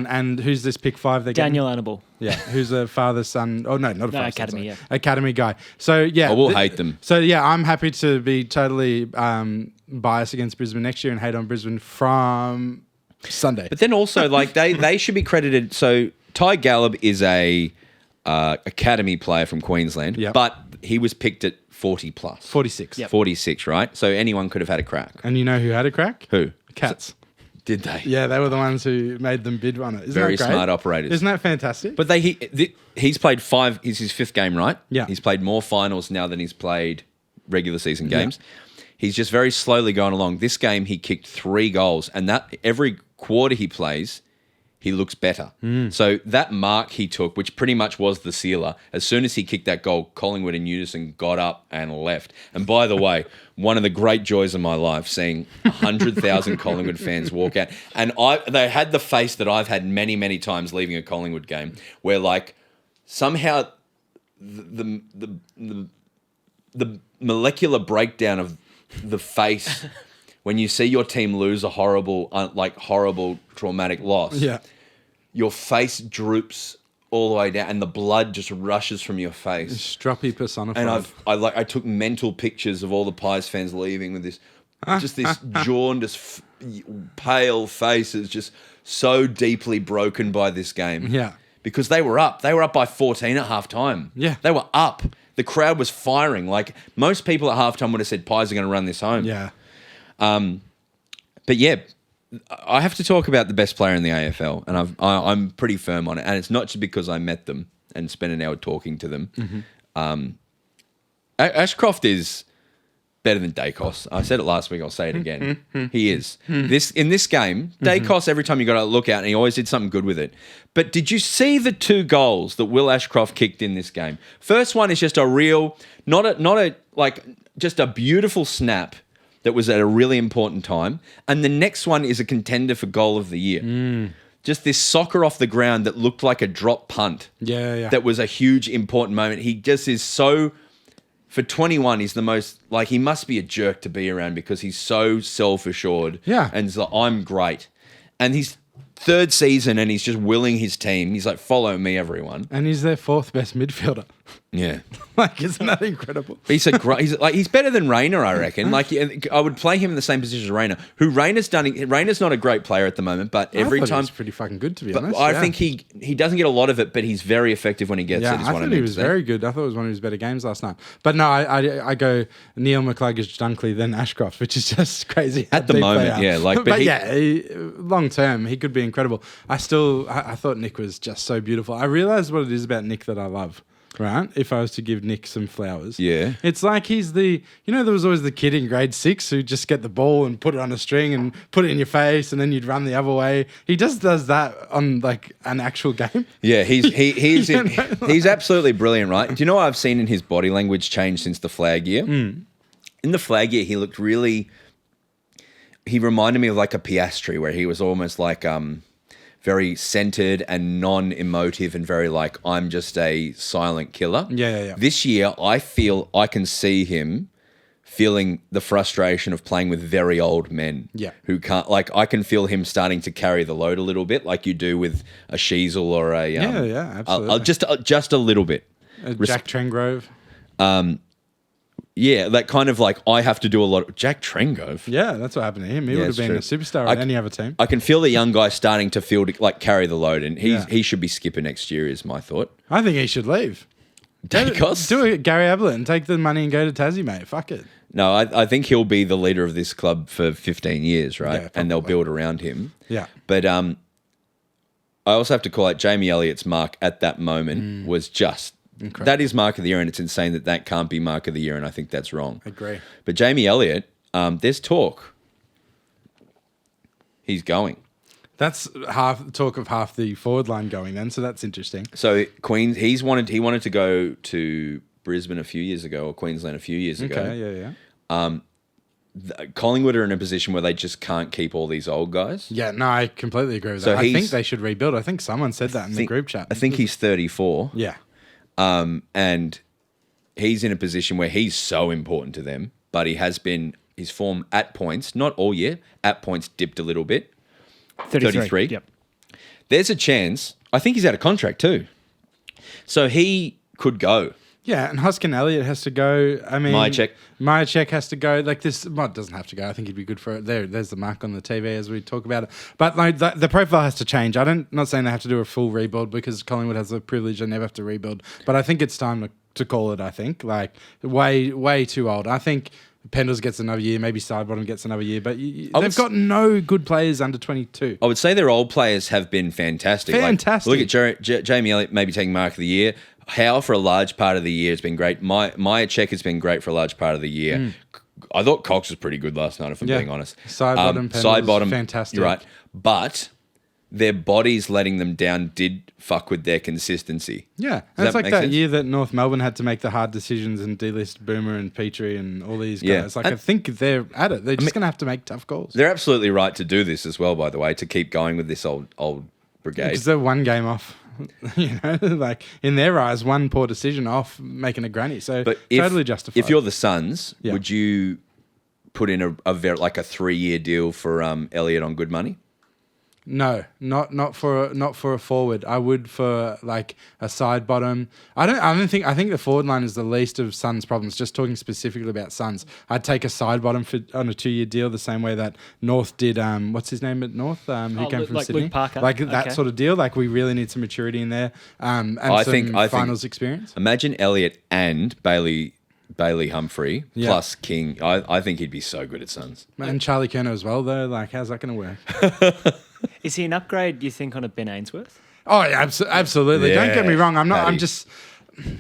And who's this pick 5 they're getting? Daniel Annable. Yeah, who's a father's son. Oh, no, not a father's Academy, son. Academy guy. So, yeah. I will hate them. So, yeah, I'm happy to be totally biased against Brisbane next year and hate on Brisbane from Sunday. But then also, like, they should be credited. So Ty Gallup is a academy player from Queensland, but he was picked at 40 plus. 46. Yep. 46, right? So anyone could have had a crack. And you know who had a crack? Who? Cats. Did they? Yeah, they were the ones who made them bid on it. Isn't Very that great? smart operators. Isn't that fantastic? But he's played 5. It's his 5th game, right? Yeah. He's played more finals now than he's played regular season games. Yeah. He's just very slowly going along. This game, he kicked 3 goals, and that every quarter he plays, he looks better. So that mark he took, which pretty much was the sealer, as soon as he kicked that goal, Collingwood and Newton got up and left. And by the way, one of the great joys of my life, seeing 100,000 Collingwood fans walk out. And they had the face that I've had many, many times leaving a Collingwood game, where like somehow the molecular breakdown of the face when you see your team lose a horrible traumatic loss. Yeah. Your face droops all the way down, and the blood just rushes from your face. Stroppy personified. And I took mental pictures of all the Pies fans leaving with this jaundiced, pale faces, just so deeply broken by this game. Yeah, because they were up. They were up by 14 at half time. Yeah, they were up. The crowd was firing. Like most people at halftime would have said, "Pies are going to run this home." Yeah. But yeah, I have to talk about the best player in the AFL, and I'm pretty firm on it. And it's not just because I met them and spent an hour talking to them. Mm-hmm. Ashcroft is better than Dacos. I said it last week. I'll say it again. He is. In this game, Dacos, every time you got to look out, and he always did something good with it. But did you see the 2 goals that Will Ashcroft kicked in this game? First one is just a real, just a beautiful snap that was at a really important time. And the next one is a contender for goal of the year. Just this soccer off the ground that looked like a drop punt. Yeah. That was a huge, important moment. He just is so... For 21, he's the most... Like, he must be a jerk to be around because he's so self-assured. Yeah. And he's like, I'm great. And he's 3rd season and he's just willing his team. He's like, follow me, everyone. And he's their 4th best midfielder. Yeah. Like, isn't that incredible? He's better than Rayner, I reckon. Like, I would play him in the same position as Rayner, who Rayner's not a great player at the moment, but every time he's pretty fucking good, to be honest. I think he doesn't get a lot of it, but he's very effective when he gets it. I thought he was very good. I thought it was one of his better games last night. But no, I go Neil McCluggage Dunkley, then Ashcroft, which is just crazy at the moment. Yeah, long term he could be incredible. I thought Nick was just so beautiful. I realized what it is about Nick that I love. Right? If I was to give Nick some flowers. Yeah. It's like he's there was always the kid in grade 6 who just get the ball and put it on a string and put it in your face and then you'd run the other way. He just does that on like an actual game. Yeah, he's absolutely brilliant, right? Do you know what I've seen in his body language change since the flag year? In the flag year, he looked really... He reminded me of like a Piastri where he was almost like... very centered and non-emotive and very like, I'm just a silent killer. Yeah. This year, I feel I can see him feeling the frustration of playing with very old men. Yeah. Who can't, like, I can feel him starting to carry the load a little bit like you do with a Sheasel or a... absolutely. Just a little bit. Jack Trengrove. Yeah, that kind of like, I have to do a lot of... Jack Trengove? Yeah, that's what happened to him. He would have been a superstar on any other team. I can feel the young guy starting to carry the load, and he should be skipper next year, is my thought. I think he should leave. Dacos? Do it, Gary Ablett, and take the money and go to Tassie, mate. Fuck it. No, I think he'll be the leader of this club for 15 years, right? Yeah, and they'll build around him. Yeah. But I also have to call out Jamie Elliott's mark at that moment was just That is Mark of the Year, and it's insane that can't be Mark of the Year, and I think that's wrong. Agree. But Jamie Elliott, there's talk. He's going. That's talk of half the forward line going then, so that's interesting. So Queens, he wanted to go to Brisbane a few years ago, or Queensland a few years ago. Okay, yeah. Collingwood are in a position where they just can't keep all these old guys. Yeah, no, I completely agree with So that. I think they should rebuild. I think someone said that in the group chat. I think he's 34. Yeah. And he's in a position where he's so important to them, but his form at points, not all year, at points dipped a little bit. 33. Yep. There's a chance. I think he's out of contract too. So he could go. Yeah, and Huskin Elliott has to go. I mean, Myercheck has to go. Like this, well, it doesn't have to go. I think he'd be good for it. There's the mark on the TV as we talk about it. But like the profile has to change. Not saying they have to do a full rebuild because Collingwood has the privilege and never have to rebuild. But I think it's time to call it. I think like way too old. I think Pendles gets another year. Maybe Sidebottom gets another year. But they've got no good players under 22. I would say their old players have been fantastic. Fantastic. Look at Jamie Elliott maybe taking Mark of the Year. Howe for a large part of the year has been great. Myercheck has been great for a large part of the year. I thought Cox was pretty good last night, if I'm being honest. Sidebottom, fantastic. You're right. But their bodies letting them down did fuck with their consistency. Yeah. It's like that year that North Melbourne had to make the hard decisions and delist Boomer and Petrie and all these guys. I think they're at it. They're just going to have to make tough calls. They're absolutely right to do this as well, by the way, to keep going with this old brigade. Because they're one game off. Like in their eyes, one poor decision off making a granny. So totally justified. If you're the Suns, would you put in a 3-year deal for Elliott on good money? No, not for a forward. I would for like a side bottom. I think the forward line is the least of Suns' problems. Just talking specifically about Suns, I'd take a side bottom on a 2-year deal, the same way that North did. What's his name at North? Who came from Sydney? Luke Parker. Like that sort of deal. Like we really need some maturity in there. And I think finals experience. Imagine Elliott and Bailey Humphrey plus King. I think he'd be so good at Suns. And Charlie Kerner as well, though. Like, how's that going to work? Is he an upgrade, you think, on a Ben Ainsworth? Oh, yeah, absolutely. Don't get me wrong. I'm not. Paddy. I'm just.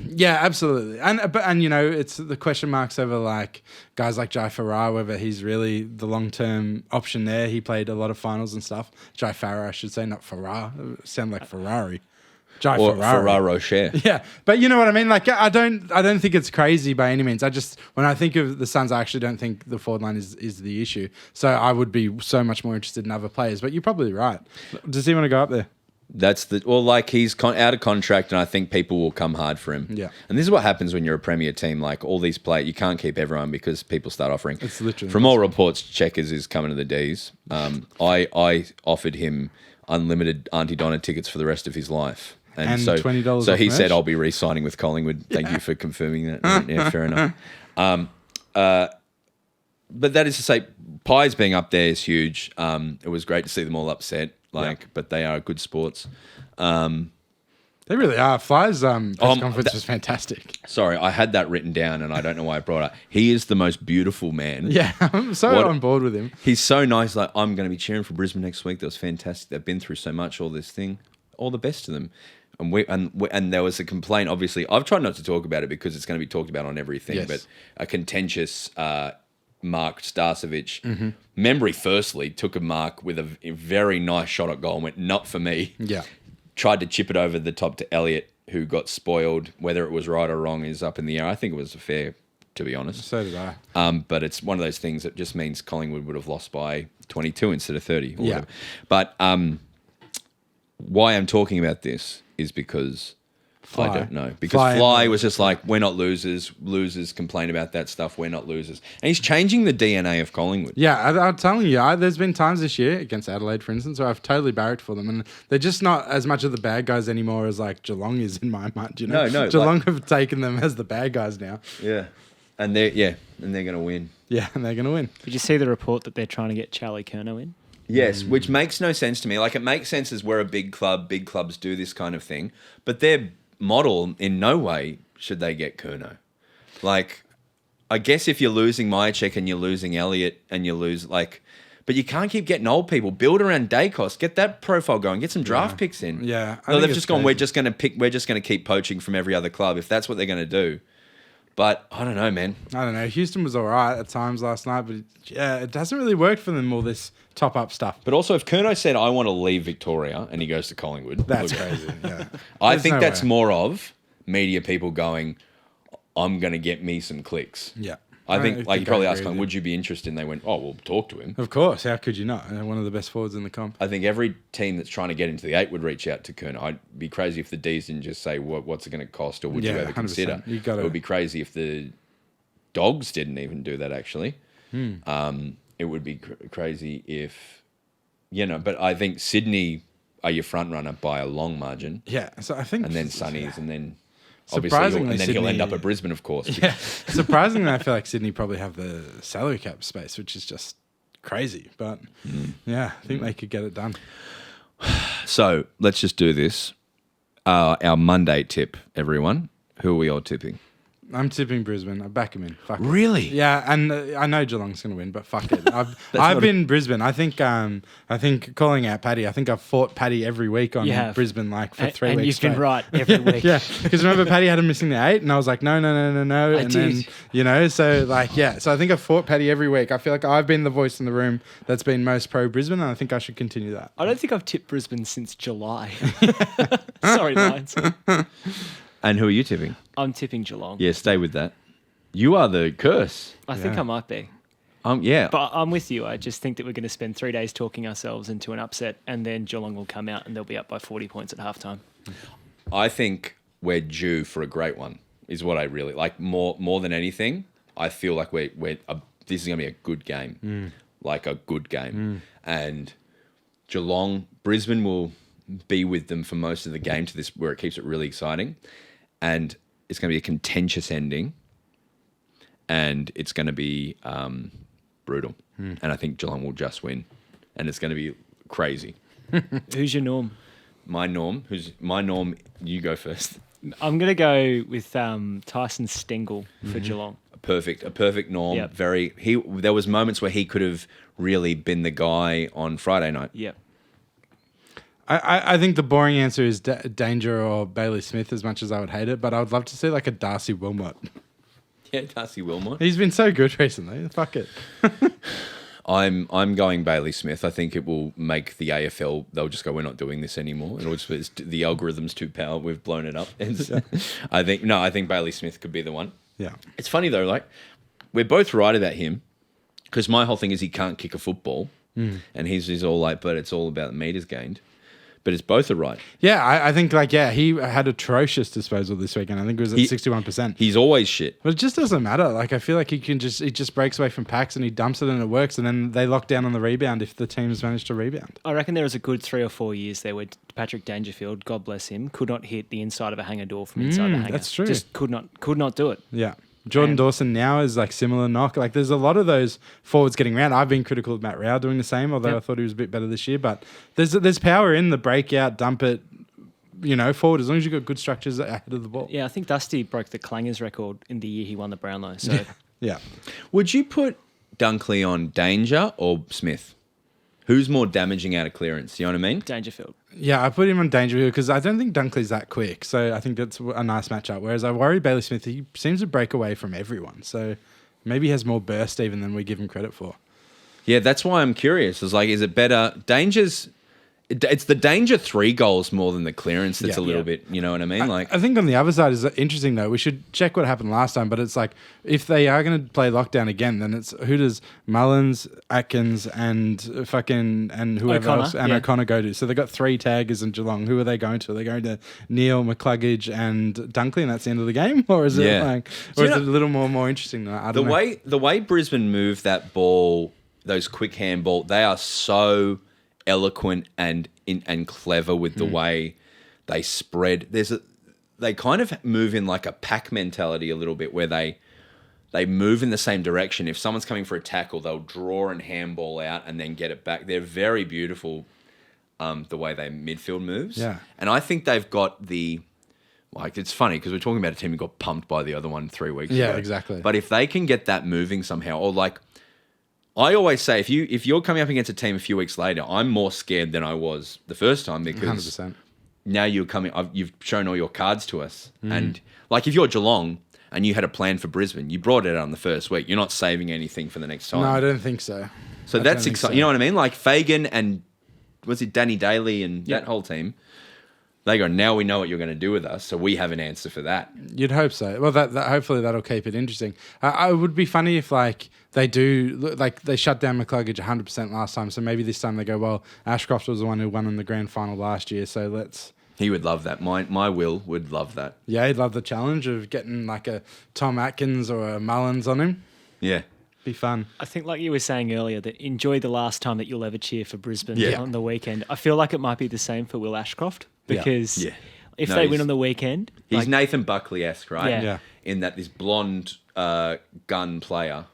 Yeah, absolutely. And you know, it's the question marks over like guys like Jai Farrar, whether he's really the long-term option there. He played a lot of finals and stuff. Jai Farrar, I should say, not Farrar. It sound like Ferrari. Jai Or Ferrari. Ferraro Rocher. Yeah, but you know what I mean. Like, I don't think it's crazy by any means. When I think of the Suns, I actually don't think the forward line is the issue. So I would be so much more interested in other players. But you're probably right. Does he want to go up there? He's out of contract, and I think people will come hard for him. Yeah. And this is what happens when you're a premier team. Like all these players, you can't keep everyone because people start offering. It's literally from all reports, Checkers is coming to the D's. I offered him unlimited Auntie Donna tickets for the rest of his life. And so $20 So off he merch? said, I'll be re-signing with Collingwood. Thank you for confirming that. Yeah, fair enough. But that is to say, Pies being up there is huge. It was great to see them all upset. But they are good sports. They really are. Fly's press conference was fantastic. Sorry, I had that written down, and I don't know why I brought it up. He is the most beautiful man. Yeah, I'm so on board with him. He's so nice. Like, I'm going to be cheering for Brisbane next week. That was fantastic. They've been through so much, all this thing. All the best to them. And there was a complaint, obviously. I've tried not to talk about it because it's going to be talked about on everything, but a contentious Mark Starcevic. Membry firstly took a mark with a very nice shot at goal and went, not for me. Yeah. Tried to chip it over the top to Elliott, who got spoiled. Whether it was right or wrong is up in the air. I think it was fair, to be honest. So did I. But it's one of those things that just means Collingwood would have lost by 22 instead of 30. Or Yeah. whatever. But why I'm talking about this is because I don't know. Because Fly was just like, we're not losers. Losers complain about that stuff. We're not losers. And he's changing the DNA of Collingwood. Yeah, I'm telling you, there's been times this year, against Adelaide, for instance, where I've totally barracked for them. And they're just not as much of the bad guys anymore as like Geelong is in my mind. You know? No. Geelong have taken them as the bad guys now. Yeah. And they're going to win. Yeah, and they're going to win. Did you see the report that they're trying to get Charlie Curnow in? Yes, which makes no sense to me. Like, it makes sense as we're a big club, big clubs do this kind of thing, but their model, in no way should they get Curnow. Like, I guess if you're losing Myercheck and you're losing Elliott and you lose, like, But you can't keep getting old people. Build around Dacos. Get that profile going. Get some draft picks in. Yeah. No, they've just gone, we're just going to keep poaching from every other club if that's what they're going to do. But I don't know, man. I don't know. Houston was all right at times last night, but it doesn't really work for them, all this top-up stuff. But also, if Curnow said, I want to leave Victoria, and he goes to Collingwood. That's crazy, yeah. I think that's more of media people going, I'm going to get me some clicks. Yeah. I think, like, you probably asked, him, would you be interested? And they went, oh, we'll talk to him. Of course. How could you not? One of the best forwards in the comp. I think every team that's trying to get into the 8 would reach out to Curnow. I'd be crazy if the Ds didn't just say, what's it going to cost, or would you ever 100%. consider? It would be crazy if the Dogs didn't even do that, actually. It would be crazy if, but I think Sydney are your front runner by a long margin. Yeah. So I think. And then Sunnies, and then... Surprisingly, and then Sydney, he'll end up at Brisbane, of course. Yeah. Surprisingly, I feel like Sydney probably have the salary cap space, which is just crazy. But I think they could get it done. So let's just do this. Our Monday tip, everyone. Who are we all tipping? I'm tipping Brisbane. I back him in. Fuck it. Really? Yeah, and I know Geelong's going to win, but fuck it. I've been Brisbane. I think calling out Paddy. I think I've fought Paddy every week on Brisbane for 3 weeks. And you've straight. been right every week. Yeah, because remember Paddy had him missing the 8, and I was like, no. And then so I think I've fought Paddy every week. I feel like I've been the voice in the room that's been most pro Brisbane, and I think I should continue that. I don't think I've tipped Brisbane since July. Sorry, Lions. And who are you tipping? I'm tipping Geelong. Yeah, stay with that. You are the curse. I think I might be. Yeah. But I'm with you. I just think that we're going to spend 3 days talking ourselves into an upset, and then Geelong will come out and they'll be up by 40 points at halftime. I think we're due for a great one, is what I really like. More than anything, I feel like this is going to be a good game. Like a good game. And Brisbane will be with them for most of the game to this, where it keeps it really exciting. And it's going to be a contentious ending, and it's going to be brutal. And I think Geelong will just win, and it's going to be crazy. Who's your norm? My norm? You go first. I'm going to go with Tyson Stengel for Geelong. A perfect norm. Yep. There was moments where he could have really been the guy on Friday night. Yep. I think the boring answer is Danger or Bailey Smith, as much as I would hate it, but I would love to see like a Darcy Wilmot. Yeah, Darcy Wilmot. He's been so good recently. Fuck it. I'm going Bailey Smith. I think it will make the AFL. They'll just go, we're not doing this anymore. The algorithm's too powerful. We've blown it up. I think Bailey Smith could be the one. Yeah. It's funny though. Like, we're both right about him, because my whole thing is he can't kick a football, and he's all like, but it's all about the meters gained. But it's both are right. Yeah, I think he had atrocious disposal this weekend. I think it was at 61%. He's always shit. But it just doesn't matter. Like, I feel like he just breaks away from packs and he dumps it and it works, and then they lock down on the rebound if the team's managed to rebound. I reckon there was a good 3 or 4 years there where Patrick Dangerfield, God bless him, could not hit the inside of a hangar door from inside the hangar. That's true. Just could not do it. Yeah. Jordan Dawson now is like similar knock. Like, there's a lot of those forwards getting around. I've been critical of Matt Rao doing the same, although I thought he was a bit better this year. But there's power in the breakout, dump it, forward, as long as you've got good structures ahead of the ball. Yeah, I think Dusty broke the Clangers record in the year he won the Brownlow. So yeah. Would you put Dunkley on Danger or Smith? Who's more damaging out of clearance? You know what I mean? Dangerfield. Yeah, I put him on Dangerfield because I don't think Dunkley's that quick. So I think that's a nice matchup. Whereas I worry Bailey Smith, he seems to break away from everyone. So maybe he has more burst even than we give him credit for. Yeah, that's why I'm curious. Is it better? It's the Danger 3 goals more than the clearance that's a little bit, you know what I mean? I think on the other side is interesting though. We should check what happened last time, but it's like if they are going to play lockdown again, then it's who does Mullins, Atkins, and whoever O'Connor, else and O'Connor go to? So they got 3 taggers in Geelong. Who are they going to? Are they going to Neil, McCluggage, and Dunkley, and that's the end of the game, or is it is it a little more interesting than that? I don't know. The way Brisbane move that ball, those quick handball, they are so eloquent and clever with the way they spread. They kind of move in like a pack mentality a little bit, where they move in the same direction. If someone's coming for a tackle, they'll draw and handball out and then get it back. They're very beautiful, the way they midfield moves. Yeah. And I think they've got it's funny because we're talking about a team who got pumped by the other one 3 weeks ago. Yeah, exactly. But if they can get that moving somehow, or like I always say if you're coming up against a team a few weeks later, I'm more scared than I was the first time because 100%. now you've shown all your cards to us. And like if you're Geelong and you had a plan for Brisbane, you brought it out on the first week. You're not saving anything for the next time. No, I don't think so. So that's exciting. You know what I mean? Like Fagan and was it Danny Daly and that whole team? They go, now we know what you're going to do with us, so we have an answer for that. You'd hope so. Well, that hopefully that'll keep it interesting. It would be funny if like they shut down McCluggage 100% last time, so maybe this time they go, well, Ashcroft was the one who won in the grand final last year, so let's. He would love that. My Will would love that. Yeah, he'd love the challenge of getting like a Tom Atkins or a Mullins on him. Yeah. Be fun. I think, like you were saying earlier, that enjoy the last time that you'll ever cheer for Brisbane on the weekend. I feel like it might be the same for Will Ashcroft because if they win on the weekend... He's Nathan Buckley-esque, right? Yeah. In that this blonde gun player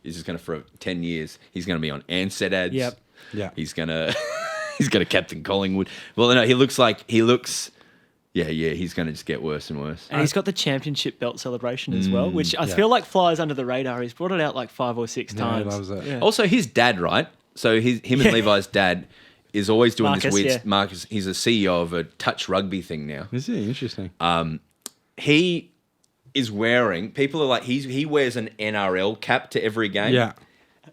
is just going to, for 10 years, he's going to be on Ansett ads. Yep. Yeah. He's going to captain Collingwood. Well, no, he's going to just get worse and worse. And he's got the championship belt celebration as well, which I feel like flies under the radar. He's brought it out like 5 or 6 times. He loves it. Yeah. Also, his dad, right? So him and Levi's dad is always doing Marcus, this weird... yeah. Marcus, he's a CEO of a touch rugby thing now. Is he? Interesting. He is wearing... People are like... He wears an NRL cap to every game. Yeah.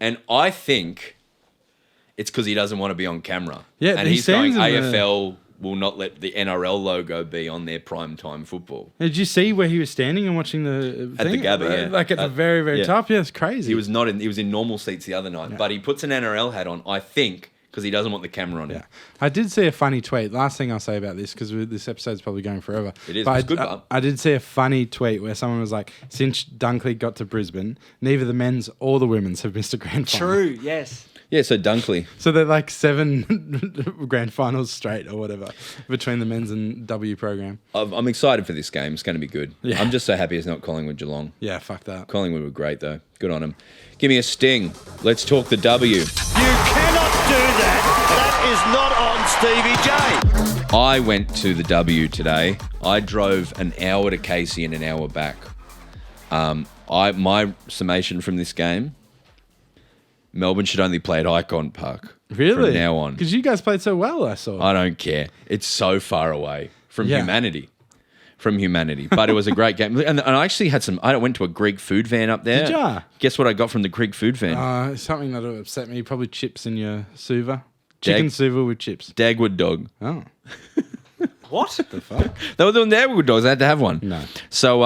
And I think it's because he doesn't want to be on camera. Yeah, and he he's going, seems in the- AFL will not let the NRL logo be on their primetime football. Did you see where he was standing and watching the At the thing? Gabba, yeah. Like at the very, very yeah. top? Yeah, it's crazy. He was in normal seats the other night, but he puts an NRL hat on, I think, because he doesn't want the camera on him. Yeah. I did see a funny tweet. Last thing I'll say about this, because this episode's probably going forever. It is. But It's good, Bob. I did see a funny tweet where someone was like, since Dunkley got to Brisbane, neither the men's or the women's have missed a grand final. True, yes. Yeah, so Dunkley. So they're like 7 grand finals straight or whatever between the men's and W program. I'm excited for this game. It's going to be good. Yeah. I'm just so happy it's not Collingwood Geelong. Yeah, fuck that. Collingwood were great, though. Good on them. Give me a sting. Let's talk the W. You cannot do that. That is not on Stevie J. I went to the W today. I drove an hour to Casey and an hour back. My summation from this game, Melbourne should only play at Icon Park. Really? From now on. Because you guys played so well, I saw. I don't care. It's so far away from Yeah. humanity. From humanity. But it was a great game. And I actually had I went to a Greek food van up there. Did ya? Guess what I got from the Greek food van? Something that would upset me. Probably chips in your suva. Chicken suva with chips. Dagwood dog. Oh. What? The fuck? They were doing Dagwood dogs. I had to have one. No. So,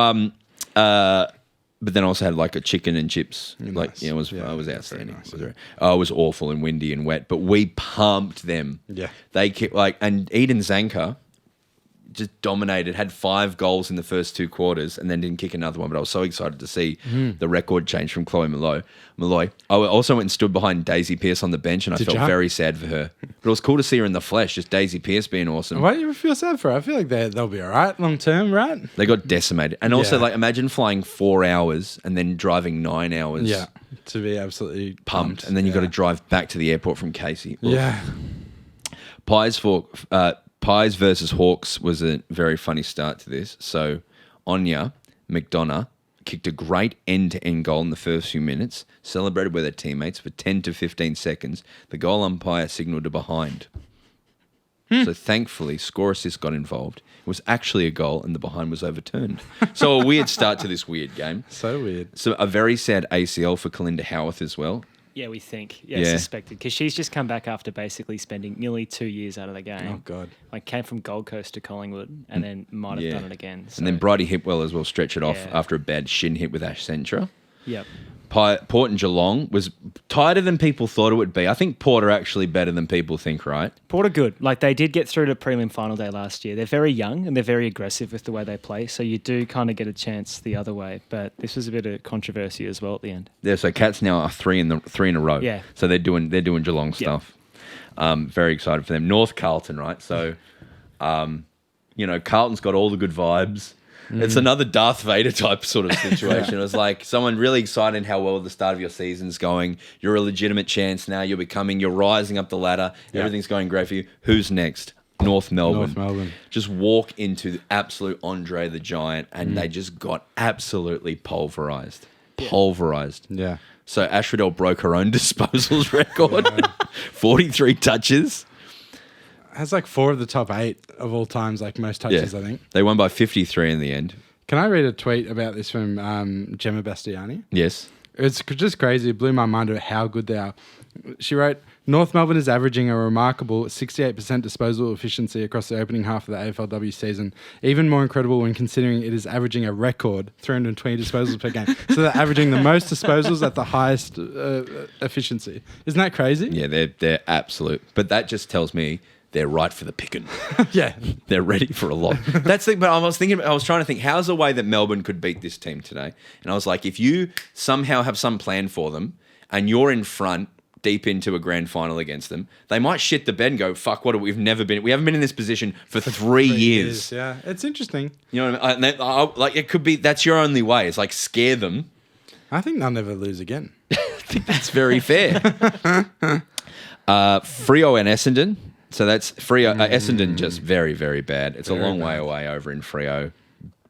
but then I also had like a chicken and chips. Nice. It was Yeah, outstanding. very nice. It was awful and windy and wet, but we pumped them. Yeah. They kept and Eden Zanka just dominated, had 5 goals in the first 2 quarters and then didn't kick another one. But I was so excited to see the record change from Chloe Malloy. I also went and stood behind Daisy Pearce on the bench and I felt ya? very sad for her. But it was cool to see her in the flesh, just Daisy Pearce being awesome. Why do you feel sad for her? I feel like they'll be all right long term, right? They got decimated. And also, Yeah. imagine flying 4 hours and then driving 9 hours. Yeah. To be absolutely Pumped. And then you've got to drive back to the airport from Casey. Oof. Yeah. Pies versus Hawks was a very funny start to this. So, Anya McDonough kicked a great end-to-end goal in the first few minutes, celebrated with her teammates for 10 to 15 seconds. The goal umpire signalled a behind. So thankfully, score assist got involved. It was actually a goal and the behind was overturned. So a weird start to this weird game. So weird. So a very sad ACL for Kalinda Howarth as well. Yeah, we think. Yeah. Suspected. Because she's just come back after basically spending nearly 2 years out of the game. Oh, God. Like, came from Gold Coast to Collingwood and then might have done it again. So. And then Bridie Hipwell as well stretched it off Yeah. after a bad shin hit with Ash Centra. Yep. Port and Geelong was tighter than people thought it would be. I think Port are actually better than people think, right? Port are good. Like, they did get through to prelim final day last year. They're very young and they're very aggressive with the way they play. So you do kind of get a chance the other way. But this was a bit of controversy as well at the end. Yeah, so Cats now are 3 in a row. Yeah. So they're doing Geelong stuff. Very excited for them. North Carlton, right? So, Carlton's got all the good vibes. It's another Darth Vader type sort of situation. It was like someone really excited how well the start of your season's going. You're a legitimate chance now. You're rising up the ladder. Yeah. Everything's going great for you. Who's next? North Melbourne. North Melbourne. Just walk into the absolute Andre the Giant and they just got absolutely pulverized. pulverised. Yeah. So Ash Riddell broke her own disposals record. 43 touches. Has like 4 of the top 8 of all times, like most touches, I think. They won by 53 in the end. Can I read a tweet about this from Gemma Bastiani? Yes. It's just crazy. It blew my mind at how good they are. She wrote, North Melbourne is averaging a remarkable 68% disposal efficiency across the opening half of the AFLW season. Even more incredible when considering it is averaging a record 320 disposals per game. So they're averaging the most disposals at the highest efficiency. Isn't that crazy? Yeah, they're absolute. But that just tells me they're right for the picking. Yeah. They're ready for a lot. That's the thing. But I was trying to think, how's a way that Melbourne could beat this team today? And I was like, if you somehow have some plan for them and you're in front deep into a grand final against them, they might shit the bed and go, fuck, we haven't been in this position for 3 years. Yeah, it's interesting. You know what I mean? Like, it could be, that's your only way. It's like, scare them. I think they'll never lose again. I think that's very fair. Freo and Essendon. So that's Freo. Essendon just very, very bad. It's very a long way away over in Freo.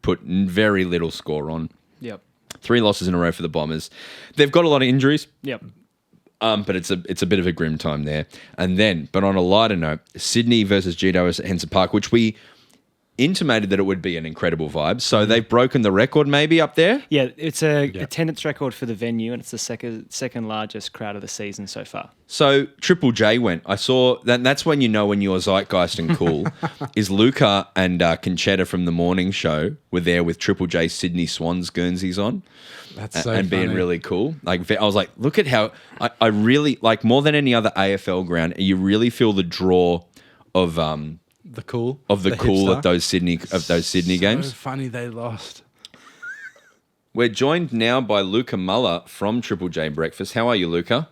Put very little score on. Yep. 3 losses in a row for the Bombers. They've got a lot of injuries. Yep. But it's a bit of a grim time there. And then, but on a lighter note, Sydney versus GWS at Henson Park, which we intimated that it would be an incredible vibe. So they've broken the record maybe up there? Yeah, it's a attendance record for the venue, and it's the second largest crowd of the season so far. So Triple J went. I saw that. That's when you know when you're zeitgeist and cool. Is Luca and Conchetta from the morning show were there with Triple J Sydney Swans Guernseys on. That's so and funny. being really cool. Like I was like, look at how I really like more than any other AFL ground. You really feel the draw of the cool of the cool hipster. at those Sydney games. So funny they lost. We're joined now by Luca Muller from Triple J Breakfast. How are you, Luca?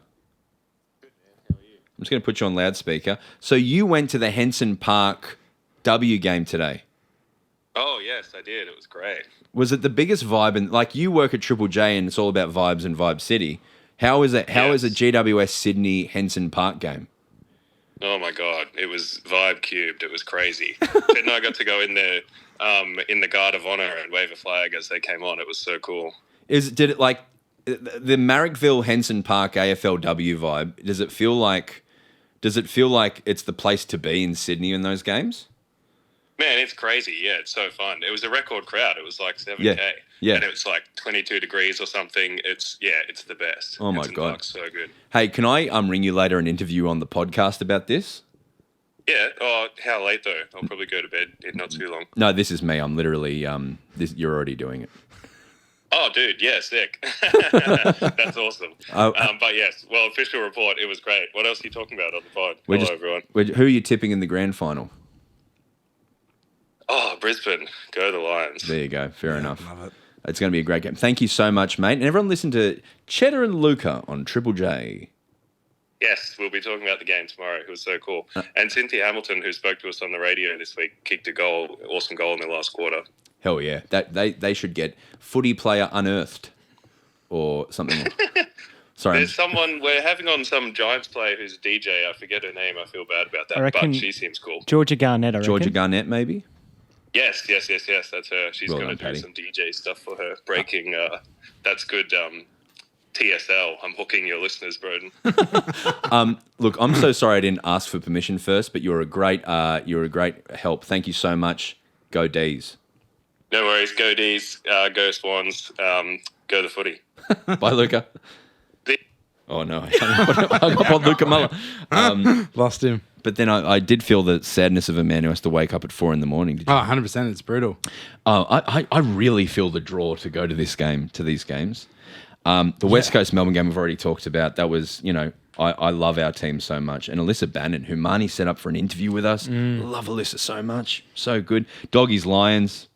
Good, man. How are you? I'm just going to put you on loudspeaker. So you went to the Henson Park W game today. Oh, yes, I did. It was great. Was it the biggest vibe? And like you work at Triple J and it's all about vibes and Vibe City. How is it? How is a GWS Sydney Henson Park game? Oh, my God. It was vibe cubed. It was crazy. But no, I got to go in there in the Guard of Honour and wave a flag as they came on. It was so cool. Did it like the Marrickville Henson Park AFLW vibe? Does it feel like it's the place to be in Sydney in those games? Man, it's crazy. Yeah, it's so fun. It was a record crowd. It was like 7K. Yeah. And it was like 22 degrees or something. It's the best. Oh, my Henson God. Park's so good. Hey, can I ring you later and interview on the podcast about this? Yeah. Oh, how late, though? I'll probably go to bed in not too long. No, this is me. I'm literally you're already doing it. Oh, dude, yeah, sick. That's awesome. But yes, well, official report, it was great. What else are you talking about on the pod? Hello, everyone. Who are you tipping in the grand final? Oh, Brisbane. Go the Lions. There you go. Fair enough. Love it. It's going to be a great game. Thank you so much, mate. And everyone listen to Cheddar and Luca on Triple J. Yes, we'll be talking about the game tomorrow. It was so cool. And Cynthia Hamilton, who spoke to us on the radio this week, kicked a goal, awesome goal in the last quarter. Hell yeah. They should get Footy Player Unearthed or something. Sorry. There's someone, we're having on some Giants player who's a DJ. I forget her name. I feel bad about that, but she seems cool. Georgia Garnett, I reckon. Georgia Garnett, maybe? Yes. That's her. She's Well going done, to do Paddy. some DJ stuff for her. Breaking, that's good TSL. I'm hooking your listeners, Broden. Look, I'm so sorry I didn't ask for permission first, but you're a great help. Thank you so much. Go D's. No worries. Go D's, go Swans, go the Footy. Bye, Luca. Oh, no. I hung up on Luca Muller. Lost him. But then I did feel the sadness of a man who has to wake up at 4 a.m. Did you? Oh, 100%. It's brutal. I really feel the draw to go to these games. The West Coast Melbourne game we've already talked about. That was, I love our team so much. And Alyssa Bannon, who Marnie set up for an interview with us. Love Alyssa so much. So good. Doggies Lions.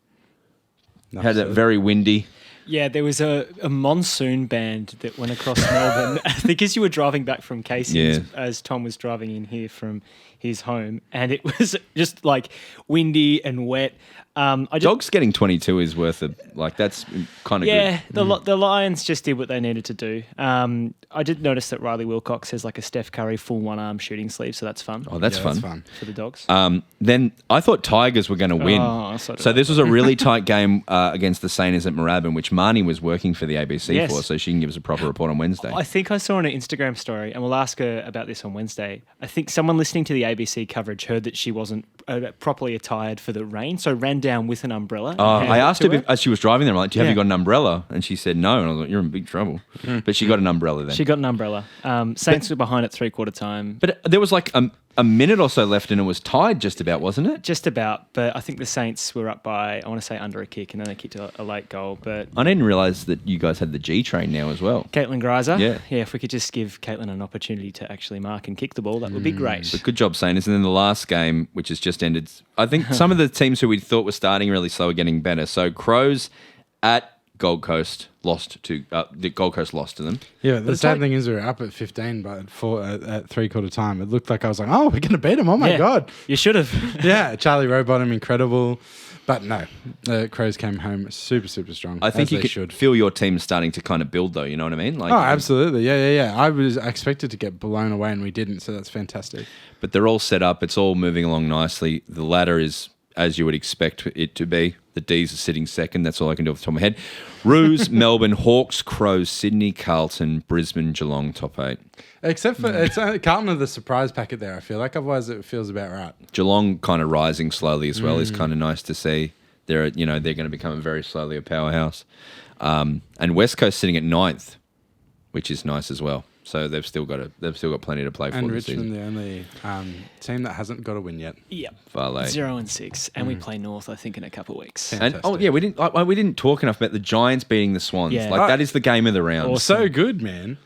Had it very windy. Yeah, there was a monsoon band that went across Melbourne. I think as you were driving back from Casey, as Tom was driving in here from his home, and it was just like windy and wet. Dogs getting 22 is worth it. Like, that's kind of good. The Lions just did what they needed to do. I did notice that Riley Wilcox has like a Steph Curry full one-arm shooting sleeve, so that's fun. Oh, that's fun. For the Dogs. Then I thought Tigers were going to win. So this was a really tight game against the Saints at Moorabbin, which Marnie was working for the ABC Yes. for, so she can give us a proper report on Wednesday. I think I saw on an Instagram story, and we'll ask her about this on Wednesday. I think someone listening to the ABC coverage heard that she wasn't properly attired for the rain, so ran down with an umbrella. and I handed it asked to her as she was driving there, I'm like, "Do you have Yeah. you got an umbrella?" And she said no, and I was like, "You're in big trouble." But she got an umbrella then. She got an umbrella. Saints were behind at 3/4 time. But there was like a minute or so left, and it was tied just about, wasn't it? Just about, but I think the Saints were up by, I want to say, under a kick, and then they kicked a late goal. But I didn't realise that you guys had the G train now as well. Caitlin Greiser, Yeah. if we could just give Caitlin an opportunity to actually mark and kick the ball, that would be great. But good job, Saints. And then the last game, which has just ended, I think some of the teams who we thought were starting really slow are getting better. So Crows at Gold Coast the Gold Coast lost to them. Yeah, the sad thing is we were up at 15, but at 3/4 time, it looked like I was like, oh, we're going to beat them. Oh, my God. You should have. Yeah, Charlie Rowbottom, incredible. But no, the Crows came home super, super strong. I think as you they could should. feel your team starting to kind of build, though. You know what I mean? Like, Oh, absolutely. Yeah. I was expected to get blown away, and we didn't, so that's fantastic. But they're all set up. It's all moving along nicely. The ladder is as you would expect it to be. The D's are sitting second. That's all I can do off the top of my head. Roos, Melbourne, Hawks, Crows, Sydney, Carlton, Brisbane, Geelong, top 8. Except for it's Carlton are the surprise packet there, I feel like. Otherwise, it feels about right. Geelong kind of rising slowly as well is kind of nice to see. They're going to become very slowly a powerhouse. And West Coast sitting at 9th, which is nice as well. So they've still got plenty to play for And this Richmond, season. the only team that hasn't got a win yet. Yep. Varley. 0-6, and we play North, I think, in a couple of weeks. And we didn't talk enough about the Giants beating the Swans. Yeah. That is the game of the round. So good, man.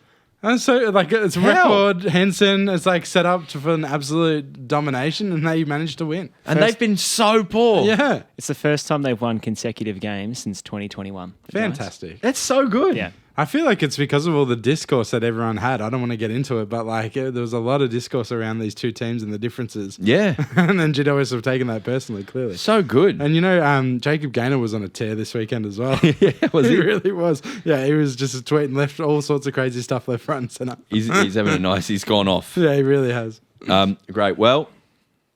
And so, it's How? record, Henson, it's set up for an absolute domination, and they managed to win. And they've been so poor. Yeah. It's the first time they've won consecutive games since 2021. the Giants. Fantastic. That's so good. Yeah. I feel like it's because of all the discourse that everyone had. I don't want to get into it, but there was a lot of discourse around these two teams and the differences. Yeah. And then Jidois have taken that personally, clearly. So good. And Jacob Gaynor was on a tear this weekend as well. Yeah, was he? He really was. Yeah, he was just tweeting left all sorts of crazy stuff left, front and centre. He's having a nice, he's gone off. Yeah, he really has. Great. Well,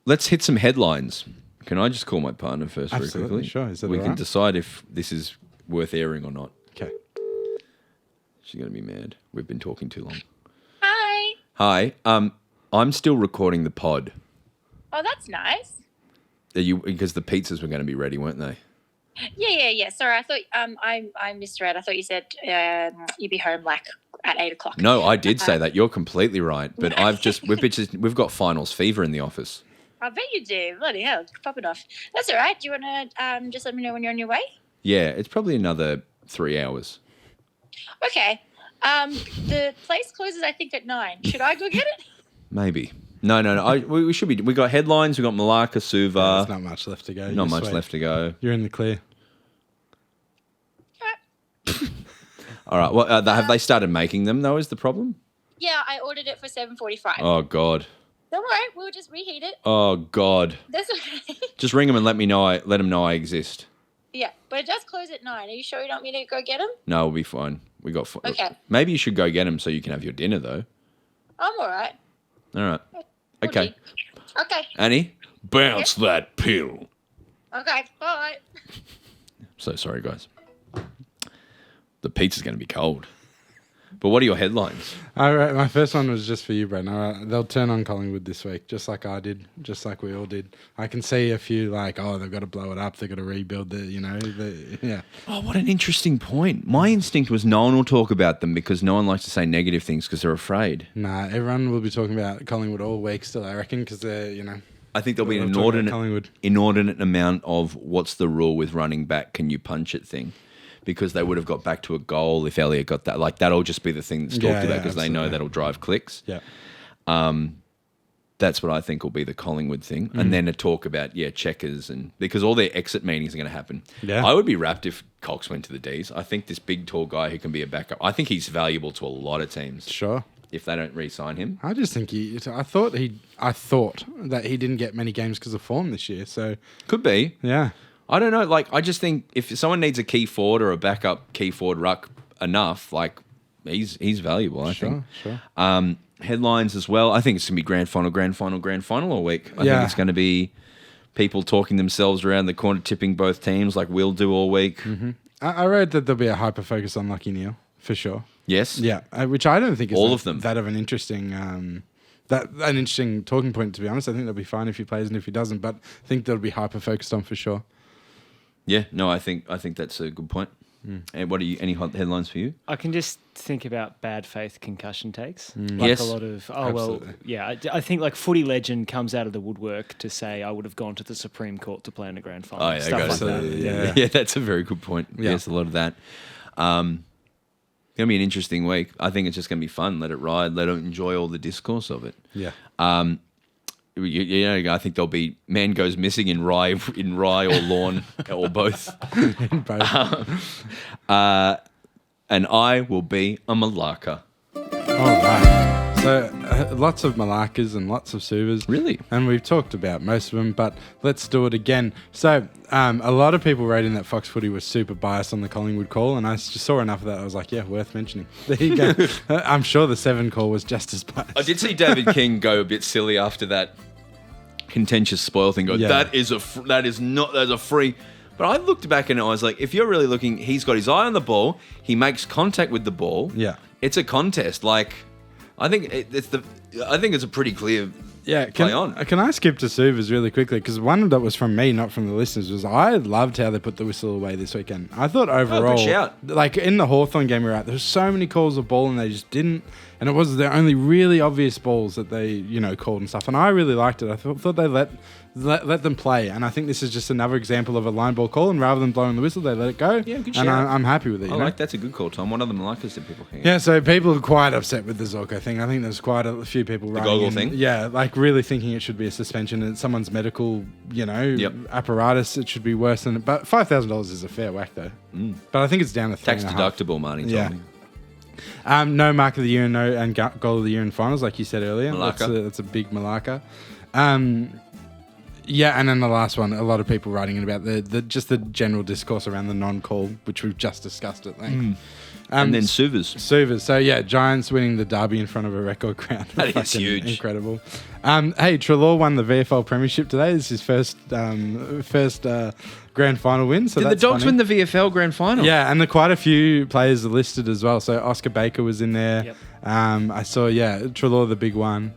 let's hit some headlines. Can I just call my partner first very Absolutely, quickly? sure. Is that we all can right? decide if this is worth airing or not. Okay. She's going to be mad. We've been talking too long. Hi. Hi. I'm still recording the pod. Oh, that's nice. Because the pizzas were going to be ready, weren't they? Yeah. Sorry, I thought I misread. I thought you said you'd be home at 8 o'clock. No, I did say that. You're completely right. But we've got finals fever in the office. I bet you do. Bloody hell, pop it off. That's all right. Do you want to just let me know when you're on your way? Yeah, it's probably another 3 hours. Okay. The place closes, I think, at 9. Should I go get it? Maybe. No. We should be. We got headlines. We got Malacca, Suva. There's not much left to go. Not You much sweet. left to go. You're in the clear. All right. All right. Well, have they started making them though? Is the problem? Yeah, I ordered it for 7:45. Oh God. Don't worry, we'll just reheat it. Oh God. That's okay. Just ring them and let them know I exist. Yeah, but it does close at 9. Are you sure you don't want me to go get them? No, we'll be fine. We got. Okay. Maybe you should go get them so you can have your dinner though. I'm all right. All right. Okay. Okay. Annie, bounce that pill. Okay. Bye. So sorry, guys. The pizza's going to be cold. But what are your headlines? All right, my first one was just for you, Brent. All right, they'll turn on Collingwood this week, just like I did, just like we all did. I can see a few they've got to blow it up, they've got to rebuild yeah. Oh, what an interesting point. My instinct was no one will talk about them because no one likes to say negative things because they're afraid. Nah, everyone will be talking about Collingwood all week still, I reckon, because they're, I think there'll be an We'll talk about Collingwood. inordinate amount of what's the rule with running back, can you punch it thing. Because they would have got back to a goal if Elliott got that. That'll just be the thing that's talked about because they know that'll drive clicks. Yeah. That's what I think will be the Collingwood thing. And then a talk about, checkers because all their exit meetings are going to happen. Yeah. I would be rapt if Cox went to the Ds. I think this big, tall guy who can be a backup, I think he's valuable to a lot of teams. Sure. If they don't re-sign him. I just think I thought that he didn't get many games because of form this year, so. Could be. Yeah. I don't know. I just think if someone needs a key forward or a backup key forward ruck enough, he's valuable, I think. Sure. Headlines as well. I think it's going to be grand final all week. I think it's going to be people talking themselves around the corner, tipping both teams like we'll do all week. I read that there'll be a hyper focus on Lucky Neal for sure. Yes. Yeah, which I don't think is All of them. that of an interesting an interesting talking point. To be honest, I think that'll be fine if he plays and if he doesn't. But I think that'll be hyper focused on for sure. Yeah. No, I think that's a good point. And what are any hot headlines for you? I can just think about bad faith concussion takes. Yes. A lot of, Absolutely. I think like footy legend comes out of the woodwork to say I would have gone to the Supreme Court to play in a grand final. Oh, yeah, Stuff like that. Yeah. Yeah, that's a very good point. Yeah. Yes, a lot of that. Going to be an interesting week. I think it's just going to be fun. Let it ride. Let it enjoy all the discourse of it. Yeah. You know, I think there'll be man goes missing in Rye or Lorne or both. And I will be a Malacca. All right. So lots of Malakas and lots of Suvas. Really? And we've talked about most of them, but let's do it again. So a lot of people wrote in that Fox Footy was super biased on the Collingwood call, and I just saw enough of that. I was like, yeah, worth mentioning. There you go. I'm sure the 7 call was just as biased. I did see David King go a bit silly after that contentious spoil thing. That's a free. But I looked back and I was like, if you're really looking, he's got his eye on the ball. He makes contact with the ball. Yeah. It's a contest. Like, I think it's a pretty clear play on. Can I skip to Suvas really quickly? Because one that was from me, not from the listeners, was I loved how they put the whistle away this weekend. I thought overall, good shout. like in the Hawthorn game, there was so many calls of ball and they just didn't. And it was the only really obvious balls that they, called and stuff. And I really liked it. I thought they let them play. And I think this is just another example of a line ball call. And rather than blowing the whistle, they let it go. Yeah, good and shout. I'm happy with it. That's a good call, Tom. What other Malakas did people think? Yeah, so people are quite upset with the Zorko thing. I think there's quite a few people The running goggle in, thing? Yeah, like really thinking it should be a suspension and someone's medical, apparatus. It should be worse than. But $5,000 is a fair whack though. But I think it's down to Tax 3.5. deductible, Marnie told me. No mark of the year and goal of the year in finals, like you said earlier. Malacca. That's a big Malacca. Yeah, and then the last one, a lot of people writing in about the general discourse around the non-call, which we've just discussed at length. And then Suvas. So yeah, Giants winning the derby in front of a record crowd. That is Fucking huge. Incredible. Hey, Treloar won the VFL Premiership today. This is his first grand final win. So Did the Dogs win the VFL Grand Final? Yeah, and quite a few players are listed as well. So Oscar Baker was in there. Yep. I saw, Treloar the big one.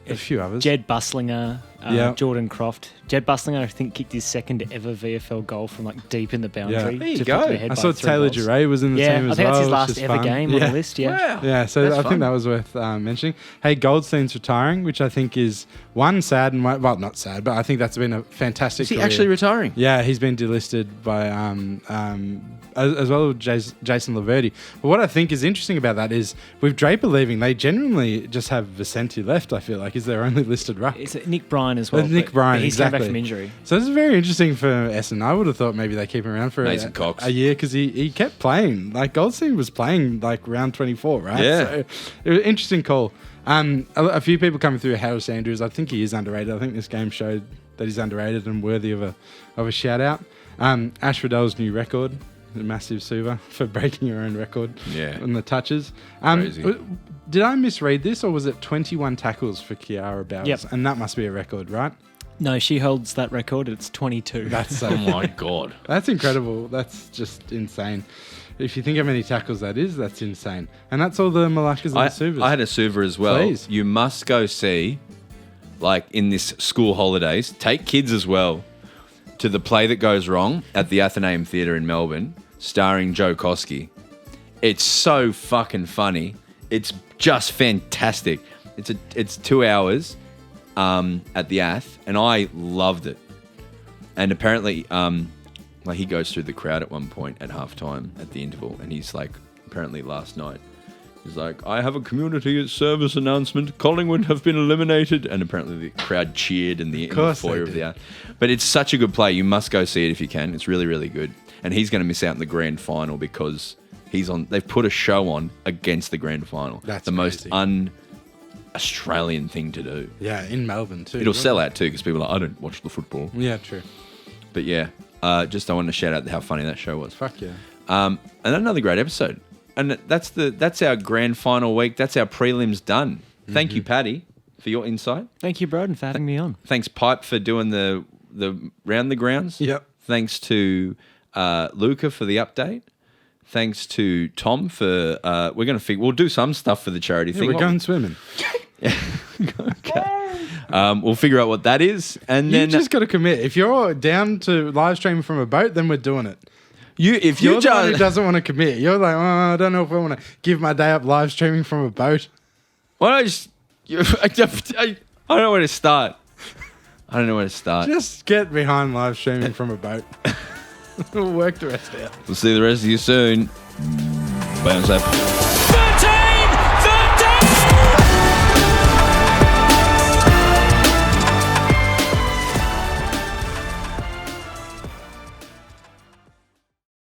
A few others. Jed Buslinger, Yeah. Jordan Croft. Jed Buslinger, I think, kicked his second ever VFL goal from like deep in the boundary. There you to go. put their head I by saw 3 Taylor goals. Giray was in the team I as think well. that's his which last is ever fun. game on the list. Yeah. Wow. Yeah, so That's I fun. think that was worth mentioning. Hey, Goldstein's retiring, which I think is one sad and well, not sad, but I think that's been a fantastic. Is he career. actually retiring? Yeah, he's been delisted by as well as Jason Laverty. But what I think is interesting about that is with Draper leaving, they genuinely just have Vicente left. I feel like is their only listed ruck. It's Nick Bryan as well. Nick but Bryan, he's come exactly. back from injury. So this is very interesting for Essendon. I would have thought maybe they keep him around for Mason Cox. a year because he kept playing. Like Goldstein was playing like round 24, right? Yeah. So it was an interesting call. A few people coming through. Harris Andrews. I think he is underrated. I think this game showed that he's underrated and worthy of a shout out. Ash Riddell's new record. A massive Suva for breaking your own record on the touches. Crazy. Did I misread this or was it 21 tackles for Kiara Bowers? Yep. And that must be a record, right? No, she holds that record. It's 22. That's so Oh my God. That's incredible. That's just insane. If you think how many tackles that is, that's insane. And that's all the Malakas and the Suvas. I had a Suva as well. Please. You must go see, like in this school holidays, take kids as well to the play that goes wrong at the Athenaeum Theatre in Melbourne, starring Joe Koski. It's so fucking funny. It's just fantastic. It's 2 hours at the Ath, and I loved it. And apparently, like he goes through the crowd at one point at halftime at the interval, and he's like, apparently last night, he's like, I have a community service announcement. Collingwood have been eliminated. And apparently the crowd cheered in the foyer of the Ath. But it's such a good play. You must go see it if you can. It's really, really good. And he's going to miss out in the grand final because they've put a show on against the grand final. That's the most crazy. un-Australian thing to do. Yeah, in Melbourne too. It'll sell out too because people are like, I don't watch the football. Yeah, true. But yeah, just I want to shout out how funny that show was. Fuck yeah. And another great episode. And that's our grand final week. That's our prelims done. Thank you, Paddy, for your insight. Thank you, Broden, for having me on. Thanks, Pipe, for doing the round the grounds. Yep. Thanks to Luca for the update. Thanks to Tom for. We'll do some stuff for the charity thing. We're going swimming. Okay. We'll figure out what that is, and You then just got to commit. If you're down to live stream from a boat, then we're doing it. if You're you the one who just doesn't want to commit. You're like, I don't know if I want to give my day up live streaming from a boat. why don't I just? I don't know where to start. I don't know where to start. Just get behind live streaming from a boat. We'll work the rest out. We'll see the rest of you soon. Bounce up.